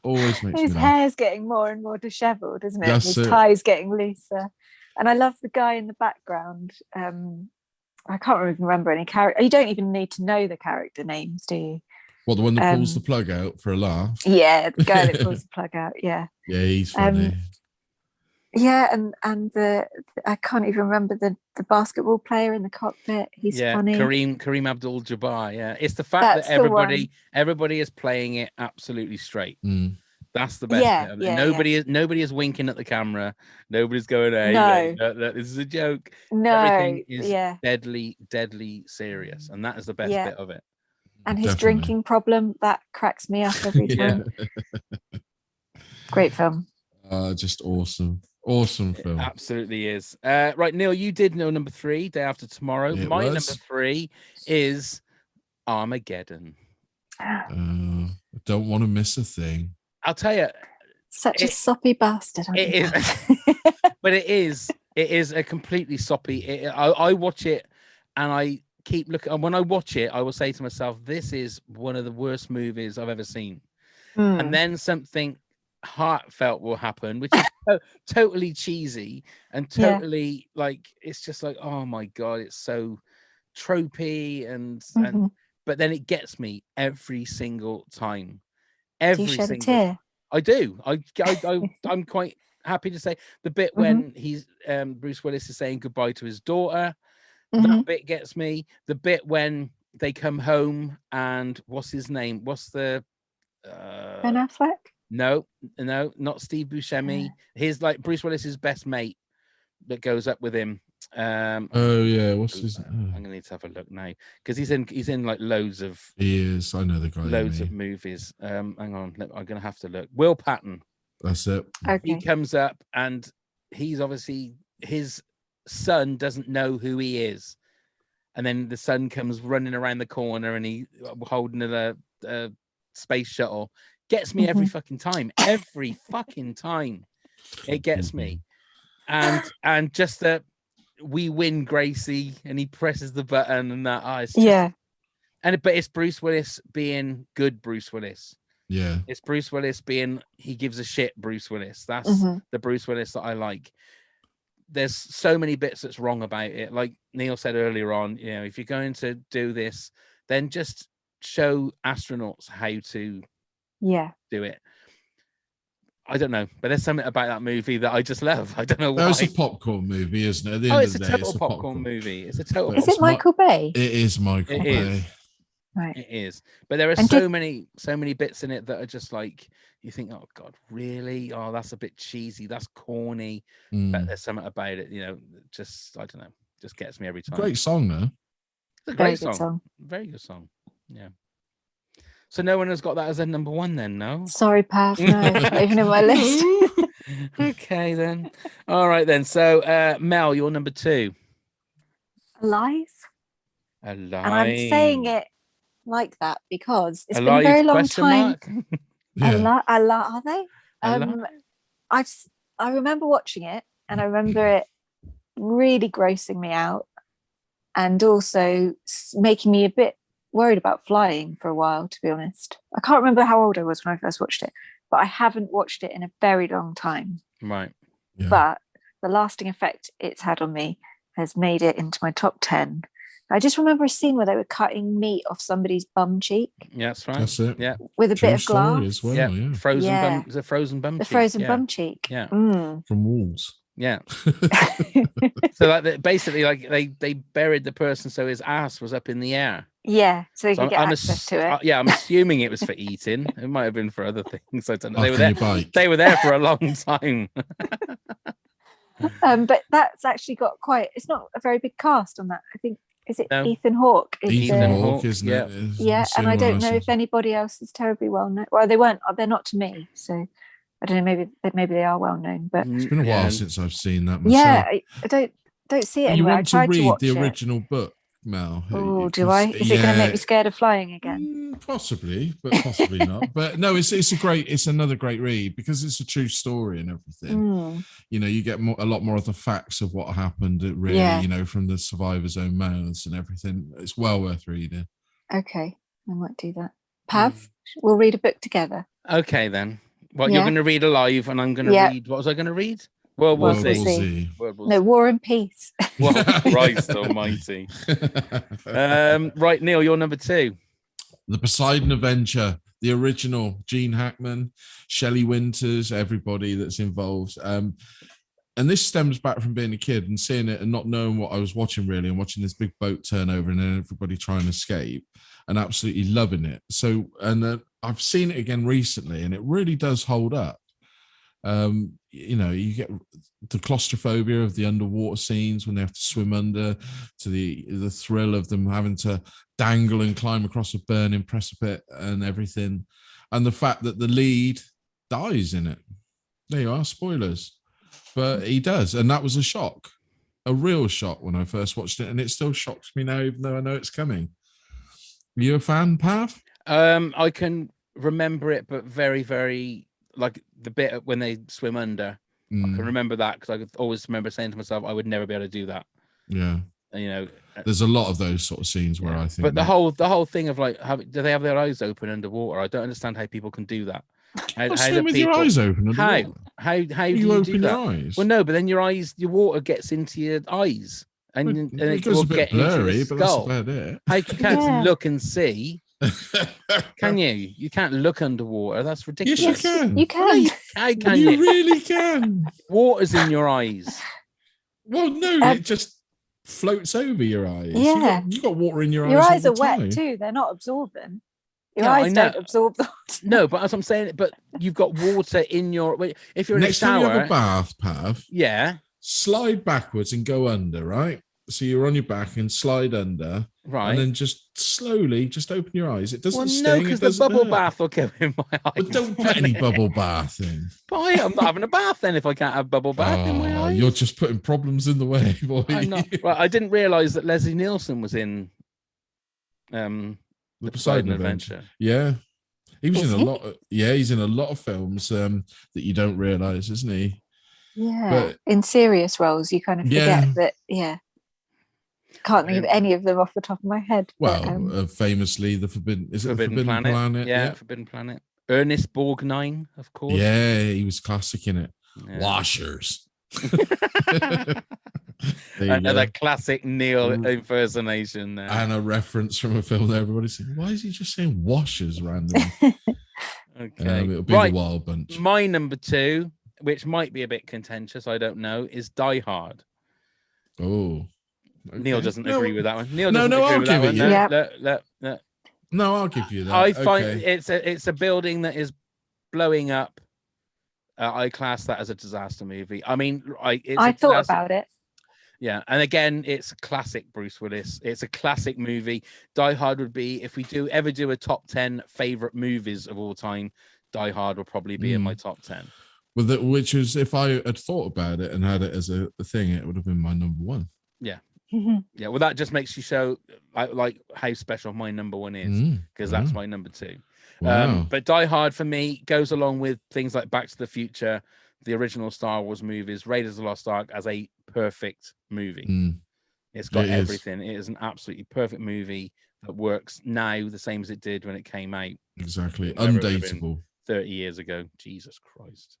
always makes his me laugh. hair's getting more and more dishevelled, isn't it? That's His it. tie's getting looser. And I love the guy in the background. I can't even remember any character. You don't even need to know the character names, do you? What, the one that pulls the plug out for a laugh? Yeah, the guy that pulls the plug out. Yeah. Yeah, he's funny. Yeah, and the I can't even remember the basketball player in the cockpit. He's funny. Kareem Abdul-Jabbar. Yeah, it's the fact that everybody is playing it absolutely straight. That's the best bit of it. Nobody is winking at the camera. Nobody's going, hey, this is a joke. No, everything is deadly serious, and that is the best bit of it. And his drinking problem, that cracks me up every time. Great film. Just awesome. Awesome film. It absolutely is. Right, Neil, you did know number 3, Day After Tomorrow. My number 3 is Armageddon. I don't want to miss a thing. I'll tell you. Such a soppy bastard. It is. But it is a completely soppy. I watch it and I keep looking. And when I watch it, I will say to myself, this is one of the worst movies I've ever seen. And then something heartfelt will happen, which is totally cheesy and totally like, it's just like, oh my God, it's so tropey and but then it gets me every single time. Do you shed a tear? I do. I'm quite happy to say the bit when he's Bruce Willis is saying goodbye to his daughter. That bit gets me. The bit when they come home and what's his name? What's the Ben Affleck? No, not Steve Buscemi. He's like Bruce Willis's best mate that goes up with him. What's his? I'm gonna need to have a look now because he's in like loads of. He is. I know the guy. Loads of movies. Hang on, I'm gonna have to look. Will Patton. That's it. Okay. He comes up and he's obviously, his son doesn't know who he is, and then the son comes running around the corner and he holding a space shuttle. Gets me every fucking time. Every fucking time it gets me. And just that we win Gracie and he presses the button and that it's just, but it's Bruce Willis being good Bruce Willis. Yeah. It's Bruce Willis being, he gives a shit Bruce Willis. That's the Bruce Willis that I like. There's so many bits that's wrong about it. Like Neil said earlier on, if you're going to do this, then just show astronauts how to do it. I don't know, but there's something about that movie that I just love. I don't know why. It's a popcorn movie, isn't it? At the end It's of a the day, total popcorn movie. It's a total. Is it Michael Bay? It is Michael Bay. Right. It is, but there are so many bits in it that are just like you think, oh God, really? Oh, that's a bit cheesy. That's corny. But there's something about it, just I don't know, just gets me every time. Great song, though. It's a great song. Very good song. Yeah. So no one has got that as a number 1 then, no? Sorry, Pav. No, not even in my list. Okay, then. All right, then. So, Mel, you're number 2. Alive. And I'm saying it like that because it's Alive, been a very long time. mark? Are they? I remember watching it and I remember it really grossing me out and also making me a bit worried about flying for a while, to be honest. I can't remember how old I was when I first watched it, but I haven't watched it in a very long time. Right. Yeah. But the lasting effect it's had on me has made it into my top 10. I just remember a scene where they were cutting meat off somebody's bum cheek Yeah, that's right. That's it. Yeah, with a True bit of story glass. as well. yeah. Yeah. Frozen Yeah. bum. The frozen bum. The cheek. frozen Yeah. bum cheek. Yeah. Mm. From Wolves. Yeah. So like basically, like they buried the person so his ass was up in the air. Yeah, so they So could get access to it. yeah, I'm assuming it was for eating. It might have been for other things. I don't know. How They were can you there. bike? They were there for a long time. But that's actually got quite. It's not a very big cast on that. I think is it No. Ethan Hawke? Is Ethan the- Hawke, Hawke, isn't yeah. it? Is- Yeah, and I don't know cinema if anybody else is terribly well known. Well, they weren't. They're not to me. So I don't know. Maybe they are well known. But It's been a while Yeah. since I've seen that myself. yeah, I don't see it You anywhere. I want to tried to read watch the it. original book, Mel? Oh, do I? Is it going to make me scared of flying again? Possibly, but possibly not. But no, it's another great read because it's a true story and everything. Mm. You know, you get a lot more of the facts of what happened. Really, Yeah. you know, from the survivors' own mouths and everything. It's well worth reading. Okay, I might do that. Pav, we'll read a book together. Okay then. Well, Yeah. you're going to read Alive, and I'm going to Yeah. read. What was I going to read? World War World War Z. Z. World War No, Z. War and Peace. Well, Christ Almighty. Right, Neil, you're number 2. The Poseidon Adventure, the original, Gene Hackman, Shelley Winters, everybody that's involved. And this stems back from being a kid and seeing it and not knowing what I was watching really, and watching this big boat turn over and then everybody try and escape and absolutely loving it. So, and I've seen it again recently and it really does hold up. You know, you get the claustrophobia of the underwater scenes when they have to swim under, to the thrill of them having to dangle and climb across a burning precipice and everything, and the fact that the lead dies in it. There you are, spoilers, but he does, and that was a shock, a real shock when I first watched it, and it still shocks me now, even though I know it's coming. Are you a fan, Pav? I can remember it, but very, very like the bit when they swim under. I can remember that because I could always remember saying to myself, I would never be able to do that. Yeah. You know, There's a lot of those sort of scenes where I think. But the whole thing of like, do they have their eyes open underwater? I don't understand how people can do that. What's the with your eyes open? How do you open do that? your eyes? Well, no, but then your water gets into your eyes, and It will goes a bit get into blurry, the but that's skull. about it. How you can't Yeah. look and see? Can you? You can't look underwater. That's ridiculous. Yes, you can. You can. How can You you? really can. Water's in your eyes. Well, no, it just floats over your eyes. Yeah. You got water in your eyes. Your all eyes the are wet time. too. They're not absorbing. Your Yeah, I eyes know. don't absorb the No, but as I'm saying, but you've got water in your. If you're in Next a time you shower, have a bath, Pav, yeah, slide backwards and go under, right? So you're on your back and slide under, right. and then just slowly just open your eyes. It doesn't Well, sting. no, it because the doesn't bubble hurt. bath will go in my eyes. But don't put any bubble bath in. But I'm not having a bath then if I can't have bubble bath in my eyes. You're just putting problems in the way, boy. I'm not. Well, I didn't realise that Leslie Nielsen was in the Poseidon Adventure. Yeah. He was Is in a he? lot of, he's in a lot of films that you don't realise, isn't he? Yeah. But- in serious roles, you kind of forget that. Yeah. Can't think of any of them off the top of my head. Well, famously, the Forbidden Planet? Yeah, Forbidden Planet. Ernest Borgnine, of course. Yeah, he was classic in it. Yeah. Washers. Another classic Neil impersonation there. And a reference from a film that everybody said, why is he just saying washers randomly? Okay. It'll be Right. the Wild Bunch. My number 2, which might be a bit contentious, I don't know, is Die Hard. Oh. Okay. Neil doesn't agree with that one. Neil No, doesn't no, agree I'll with that give one. it you. No. No, I'll give you that. I find Okay. it's a building that is blowing up. I class that as a disaster movie. I mean, I thought about it. Yeah, and again, it's a classic Bruce Willis. It's a classic movie. Die Hard would be, if we ever do a top 10 favorite movies of all time, Die Hard will probably be in my top 10. Well, which was, if I had thought about it and had it as a thing, it would have been my number 1. Yeah. Yeah, well, that just makes you show like how special my number 1 is, because that's my number 2. Wow. But Die Hard for me goes along with things like Back to the Future, the original Star Wars movies, Raiders of the Lost Ark as a perfect movie. It's got everything. It is an absolutely perfect movie that works now the same as it did when it came out. Exactly. Whatever it would have been. Undateable. 30 years ago. Jesus Christ.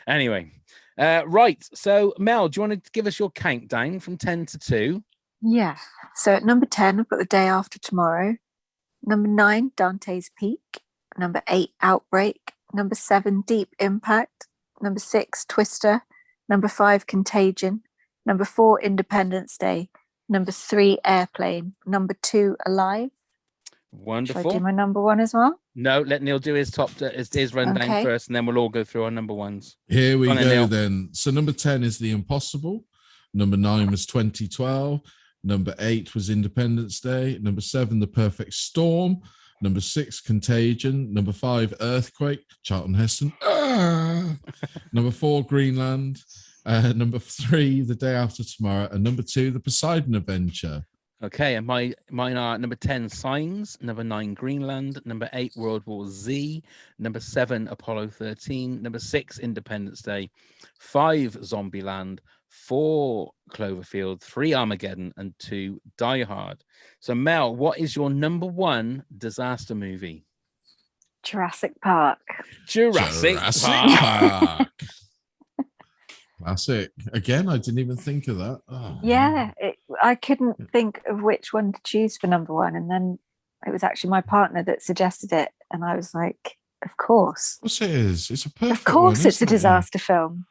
Anyway, right. So, Mel, do you want to give us your countdown from 10 to 2? Yeah. So at number 10, I've got The Day After Tomorrow. Number 9, Dante's Peak. Number 8, Outbreak. Number 7, Deep Impact. Number 6, Twister. Number 5, Contagion. Number 4, Independence Day. Number 3, Airplane. Number 2, Alive. Wonderful. Should I do my number 1 as well? No, let Neil do his his rundown Okay. first, and then we'll all go through our number ones. Here we Go on then, go Neil. then. So number 10 is The Impossible. Number 9 was 2012. Number 8 was Independence Day. Number 7, The Perfect Storm. Number 6, Contagion. Number 5, Earthquake. Charlton Heston. Number 4, Greenland. Number 3, The Day After Tomorrow. And number 2, The Poseidon Adventure. Okay, and mine are number 10, Signs. Number 9, Greenland. Number 8, World War Z. Number 7, Apollo 13. Number 6, Independence Day. 5, Zombieland. 4, Cloverfield. 3, Armageddon. And 2, Die Hard. So, Mel, what is your number 1 disaster movie? Jurassic Park. Jurassic Park. Park. Classic. Again, I didn't even think of that. Oh, Yeah, I couldn't think of which one to choose for number 1. And then it was actually my partner that suggested it. And I was like, of course. Of course it is. It's a perfect Of course one, it's a isn't it? disaster film.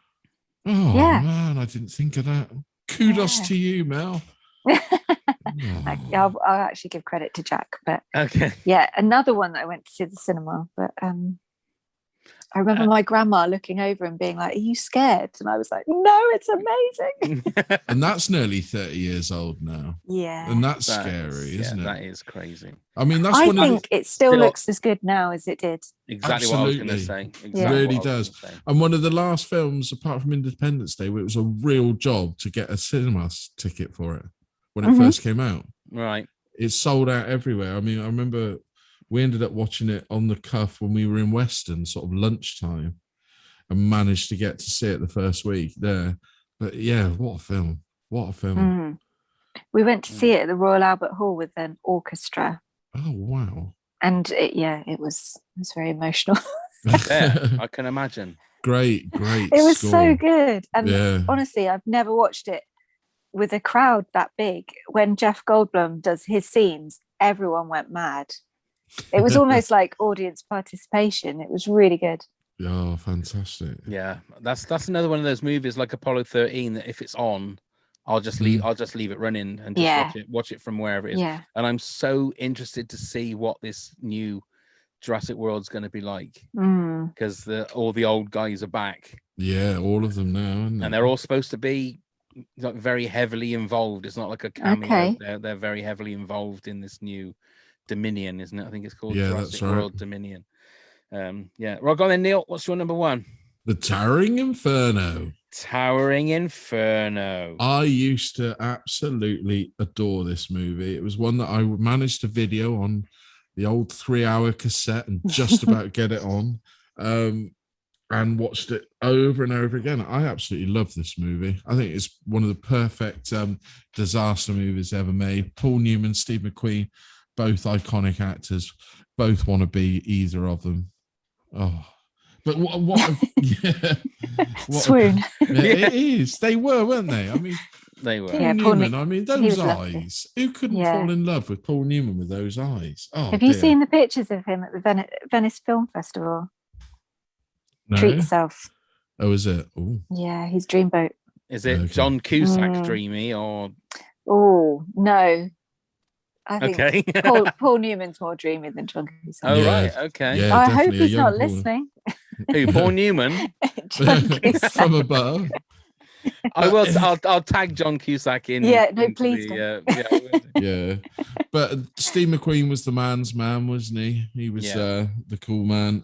Oh, Yeah. man, I didn't think of that. Kudos Yeah. to you, Mel. I'll actually give credit to Jack. But Okay. yeah, another one that I went to see at the cinema. But I remember my grandma looking over and being like, "Are you scared?" And I was like, "No, it's amazing." And that's nearly 30 years old now. Yeah. And that's scary, isn't it? That is crazy. I mean, that's I one of think it still still- looks as good now as it did. Exactly what I was going to say. Absolutely. Exactly Really what I was does. gonna say. and one of the last films, apart from Independence Day, where it was a real job to get a cinema ticket for it when it Mhm. first came out. Right. It's sold out everywhere. I mean, I remember we ended up watching it on the cuff when we were in Weston, sort of lunchtime, and managed to get to see it the first week there. But yeah, what a film. What a film. Mm. We went to see it at the Royal Albert Hall with an orchestra. Oh, wow. And it was very emotional. Yeah, I can imagine. Great It was score. so good. And Yeah. honestly, I've never watched it with a crowd that big. When Jeff Goldblum does his scenes, everyone went mad. It was almost like audience participation. It was really good. Oh, fantastic. Yeah, that's another one of those movies like Apollo 13 that if it's on, I'll just leave it running and just watch it from wherever it is. Yeah. And I'm so interested to see what this new Jurassic World's going to be like Mm. because all the old guys are back Yeah, all of them now, aren't they? and they're all supposed to be like very heavily involved. It's not like a cameo. Okay. They're very heavily involved in this new Dominion, isn't it? I think it's called Yeah, Jurassic that's right. World Dominion. Yeah. Right, go on then, Neil. What's your number 1? The Towering Inferno. Towering Inferno. I used to absolutely adore this movie. It was one that I managed to video on the old 3-hour cassette and just about get it on, and watched it over and over again. I absolutely love this movie. I think it's one of the perfect disaster movies ever made. Paul Newman, Steve McQueen, both iconic actors. Both want to be either of them. Oh, but what yeah. Swoon. Yeah, it is. They were, weren't they? I mean, They were. Paul Yeah, Paul Newman. I mean, he those was lovely. eyes. Who couldn't Yeah. fall in love with Paul Newman with those eyes? Oh, Have you dear. seen the pictures of him at the Venice Film Festival? No? Treat yourself. Oh, is it? Oh, Yeah, his dreamboat. Is it Okay. John Cusack's Mm. dreamy or Oh, no. I think okay? Paul Newman's more dreamy than John Cusack. Oh Yeah. right, okay. yeah, I hope definitely a he's young not Paul. listening. Who? Paul Newman. John Cusack. From above. I will. I'll tag John Cusack in. Yeah, no, into please the, yeah, I will do. Yeah, but Steve McQueen was the man's man, wasn't he? He was Yeah. the cool man.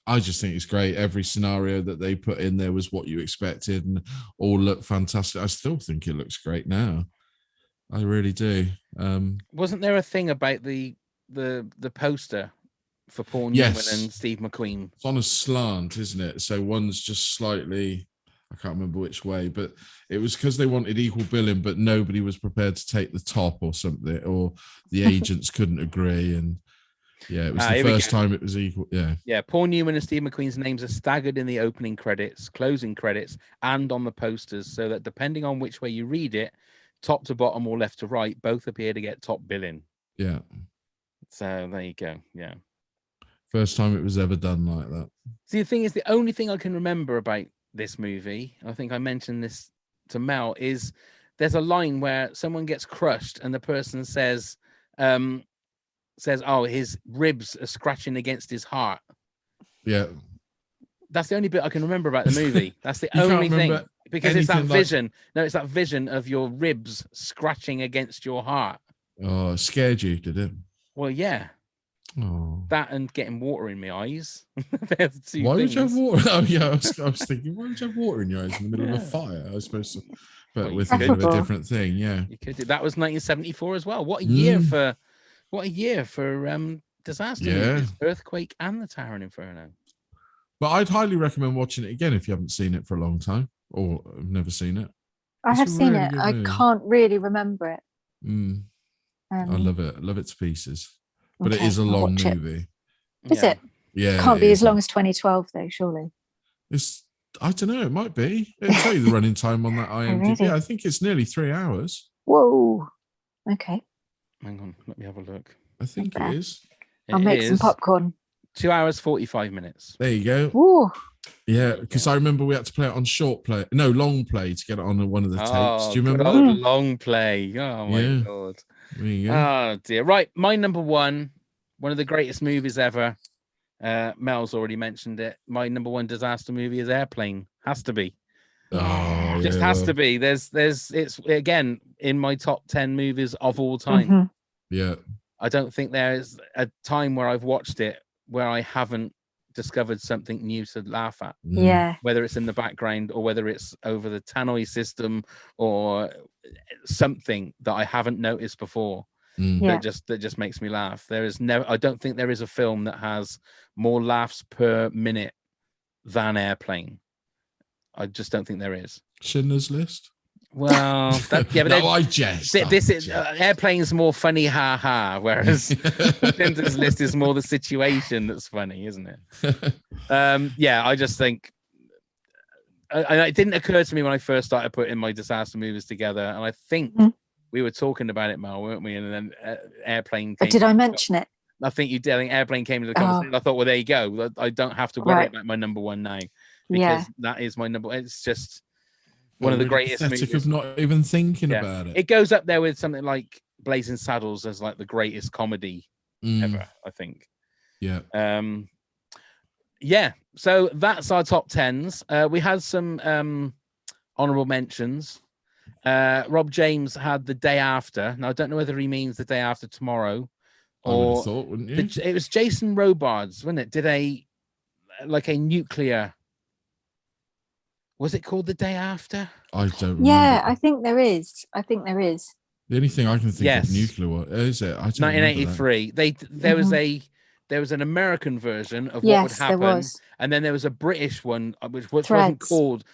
I just think it's great. Every scenario that they put in there was what you expected, and all looked fantastic. I still think it looks great now. I really do. Wasn't there a thing about the poster for Paul Newman Yes. and Steve McQueen? It's on a slant, isn't it? So one's just slightly, I can't remember which way, but it was because they wanted equal billing, but nobody was prepared to take the top or something, or the agents couldn't agree. And yeah, it was the Here we first go. time it was equal. Yeah. Yeah, Paul Newman and Steve McQueen's names are staggered in the opening credits, closing credits, and on the posters, so that depending on which way you read it, top to bottom or left to right, both appear to get top billing. Yeah. So there you go. Yeah. First time it was ever done like that. See, the thing is, the only thing I can remember about this movie, I think I mentioned this to Mel, is there's a line where someone gets crushed and the person says, oh, his ribs are scratching against his heart. Yeah. That's the only bit I can remember about the movie. That's the You only can't thing. remember Because it's that anything like- vision. No, it's that vision of your ribs scratching against your heart. Oh, it scared you, did it? Well, yeah. Oh. That and getting water in my eyes. They're the two Why would things. you have water? Oh, yeah, I was thinking, why would you have water in your eyes in the middle of a Yeah. fire? I was supposed to, but Well, we're you thinking of a could. different thing. Yeah. You could do. That was 1974 as well. What a year Mm. for disaster Yeah. movies, Earthquake and the Towering Inferno. But I'd highly recommend watching it again if you haven't seen it for a long time or have never seen it. I It's have a seen really it. good I movie. can't really remember it. I love it. I love it to pieces. But it Okay, is a I'll long watch it. movie. Is Yeah. it? Yeah. Can't it be is. as long as 2012 though, surely. It's, I don't know. It might be. It'll tell you the running time on that IMDb. really? I think it's nearly 3 hours. Whoa. Okay. Hang on, let me have a look. I think Okay. it is. I'll It make some is popcorn. 2 hours 45 minutes. There you go. Ooh. Yeah, because I remember we had to play it on long play to get it on one of the tapes. Do you good remember old that? long play. Oh my Yeah. god. There you go. Oh dear. Right, my number one of the greatest movies ever. Mel's already mentioned it. My number one disaster movie is Airplane. Has to be. Oh, Just yeah, has well, to be. It's again in my top 10 movies of all time. Mhm. Yeah. I don't think there's a time where I've watched it where I haven't discovered something new to laugh at, Mm. Yeah. whether it's in the background or whether it's over the tannoy system or something that I haven't noticed before. Mm. Yeah. That just makes me laugh. I don't think there is a film that has more laughs per minute than Airplane. I just don't think there is. Schindler's List. Well, but no, I jest. this is Airplane's more funny, ha ha, whereas Schindler's List is more the situation that's funny, isn't it? Yeah, I just think it didn't occur to me when I first started putting my disaster movies together, and I think we were talking about it, Mel, weren't we? And then Airplane came. Did I mention it? I think you did. I think Airplane came to the conversation. I thought, well, there you go. I don't have to worry Right. about my number one now Yeah. because that is my number. It's just one of the greatest pathetic movies. of not even thinking Yeah. about it. It goes up there with something like Blazing Saddles as like the greatest comedy ever, I think. Yeah. Yeah. So that's our top tens. We had some honorable mentions. Rob James had The Day After. Now I don't know whether he means The Day After Tomorrow I would or have thought, wouldn't you? it was Jason Robards, wasn't it? Did a nuclear. Was it called The Day After? I don't remember. Yeah, I think there is. The only thing I can think Yes. of nuclear is it? I don't remember that. 1983. There was an American version of what would Yes, happen, there was. and then there was a British one which wasn't Threads. called.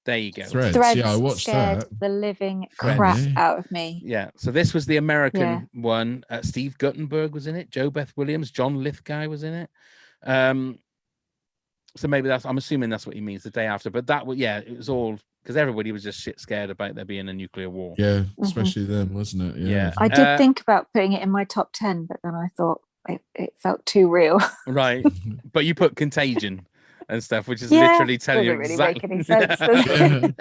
There you go. Threads. Threads Yeah, I watched scared that. the living Threads. crap Yeah. out of me. Yeah. So this was the American Yeah. one. Steve Guttenberg was in it. Jo Beth Williams, John Lithgow was in it. So maybe I'm assuming that's what he means, The Day After. But that was, it was all because everybody was just shit scared about there being a nuclear war. Yeah, especially them, wasn't it? Yeah. I did think about putting it in my top 10, but then I thought it felt too real. Right. But you put Contagion and stuff, which is Yeah, literally telling you doesn't really exactly. make any sense, does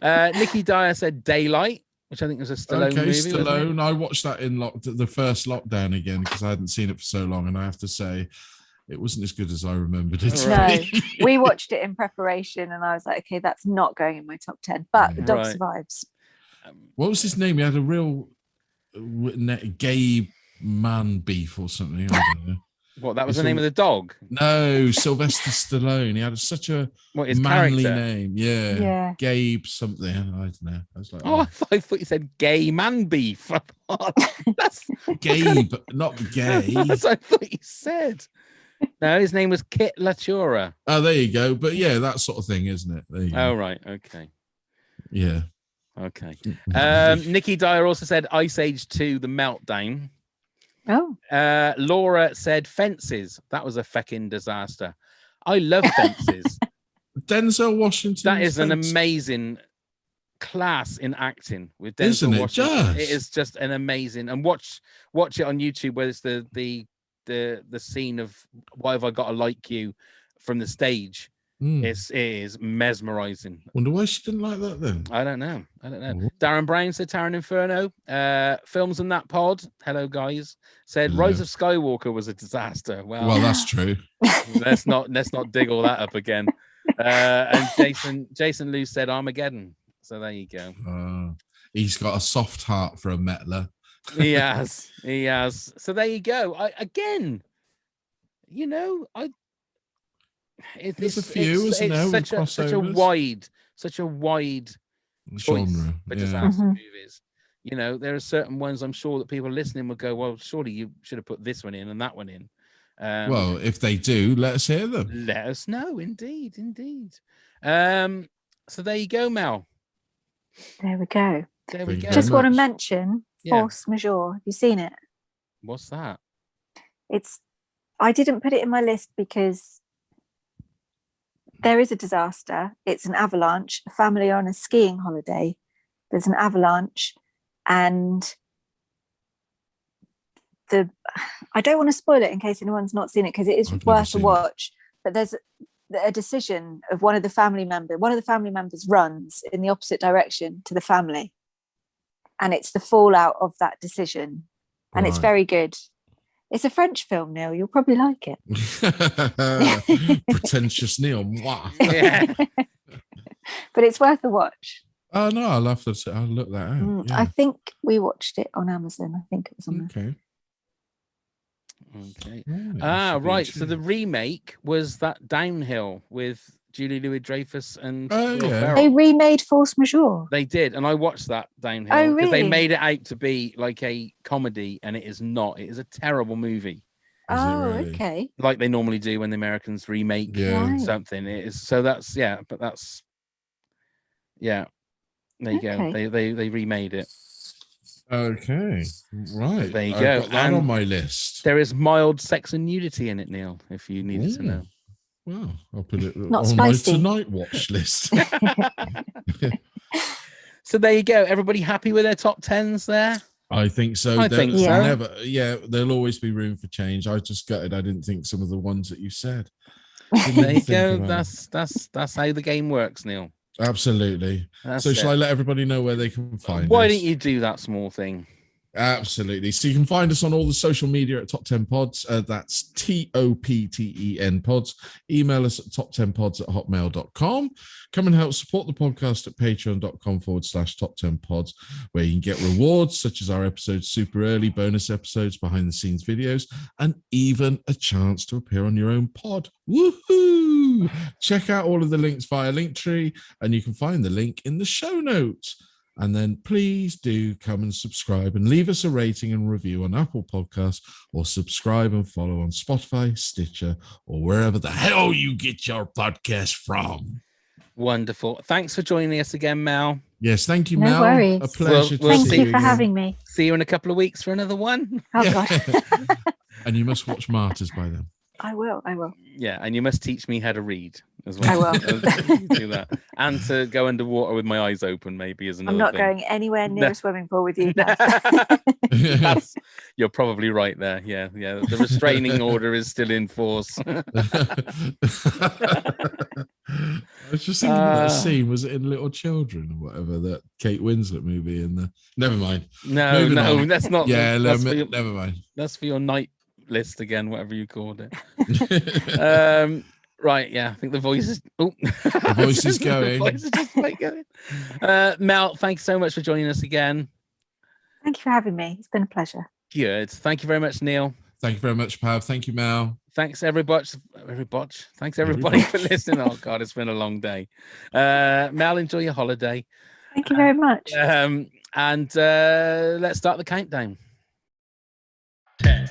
it? Nikki Dyer said Daylight, which I think was a Stallone movie. wasn't it? Stallone. I watched that in the first lockdown again because I hadn't seen it for so long, and I have to say, it wasn't as good as I remembered it. to No, be. we watched it in preparation, and I was like, okay, that's not going in my top 10, but the dog Right. survives. What was his name? He had a real gay man beef or something. I don't know. What, that was It's the name all- of the dog? No, Sylvester Stallone. He had such a What, his manly character? name. Yeah. Yeah. Gabe something. I don't know. I was like, Oh, I thought you said gay man beef. That's, Gabe, not gay. that's what I thought you said. No, his name was Kit Latura. Oh, there you go. But yeah, that sort of thing, isn't it? There you Oh, go. right. Okay. Yeah. Okay. Nikki Dyer also said Ice Age 2, The Meltdown. Oh, Laura said Fences. That was a feckin' disaster. I love Fences. Denzel Washington. That is an amazing class in acting with Isn't Denzel it Washington. It just? is just an amazing. And watch it on YouTube, where it's the scene of Why Have I Got to Like You from the stage. It is mesmerizing. Wonder why she didn't like that then. I don't know. Oh. Darren Brown said Towering Inferno. Films on that pod. Hello, guys. Said Hello. Rise of Skywalker was a disaster. Well, that's true. let's not dig all that up again. And Jason Lou said Armageddon. So there you go. He's got a soft heart for a metaler. He has. So there you go. There's a few, isn't there? It's such a wide choice genre for disaster movies. There are certain ones I'm sure that people listening will go, well, surely you should have put this one in and that one in. Well, if they do, let us hear them. Let us know. Indeed. So there you go, Mel. There we go. Thank you Just very want to much. mention Force Majeure. Have you seen it? What's that? I didn't put it in my list because there is a disaster. It's an avalanche. A family are on a skiing holiday. There's an avalanche, and I don't want to spoil it in case anyone's not seen it, because it is worth a watch. But there's a decision of one of the family members. One of the family members runs in the opposite direction to the family, and it's the fallout of that decision. And it's very good. It's a French film, Neil. You'll probably like it. Pretentious Neil. Yeah. But it's worth a watch. Oh no, I'll look that out. Yeah. I think we watched it on Amazon. I think it was on there. Okay. Oh, Right. So the remake was that Downhill with Julie Louis-Dreyfus and Will Ferrell. They remade Force Majeure. They did, and I watched that Downhill. Oh, really? They made it out to be like a comedy, and it is not. It is a terrible movie. Really? Okay. Like they normally do when the Americans remake something. It is so that's There you go. They remade it. Okay. Right. There you I've go. got that And on my list. There is mild sex and nudity in it, Neil, if you needed to know. Well, I'll put it Not on spicy. my tonight watch list. So there you go. Everybody happy with their top 10s there? I think so. I think so. There'll always be room for change. I just gutted. I didn't think some of the ones that you said. There you go. That's how the game works, Neil. Absolutely. That's so shall I let everybody know where they can find Why us? don't you do that small thing? Absolutely. So you can find us on all the social media at Top 10 Pods. That's TOPTEN Pods. Email us at top10pods@hotmail.com. Come and help support the podcast at patreon.com/top10pods, where you can get rewards such as our episodes super early, bonus episodes, behind the scenes videos, and even a chance to appear on your own pod. Woohoo! Check out all of the links via Linktree, and you can find the link in the show notes. And then please do come and subscribe and leave us a rating and review on Apple Podcasts, or subscribe and follow on Spotify, Stitcher, or wherever the hell you get your podcast from. Wonderful. Thanks for joining us again, Mel. Yes, thank you, No Mel. worries. A pleasure. Thank you for having me. See you in a couple of weeks for another one. Oh, God. And you must watch Martyrs by then. I will. Yeah, and you must teach me how to read as well. I will. Do that. And to go underwater with my eyes open, maybe, is another I'm not thing. going anywhere near a swimming pool with you. You're probably right there. Yeah. The restraining order is still in force. I was just thinking of that scene. Was it in Little Children or whatever, that Kate Winslet movie? Never mind. No, that's not. Yeah, never mind. That's for your night list again, whatever you called it. Right, yeah, I think the voice is. Oh, the voice is going. The voice is just like going. Mel, thanks so much for joining us again. Thank you for having me. It's been a pleasure. Good. Thank you very much, Neil. Thank you very much, Pav. Thank you, Mel. Thanks, everybody. Thanks, everybody, for listening. Oh, God, it's been a long day. Mel, enjoy your holiday. Thank you very much. And let's start the countdown. 10.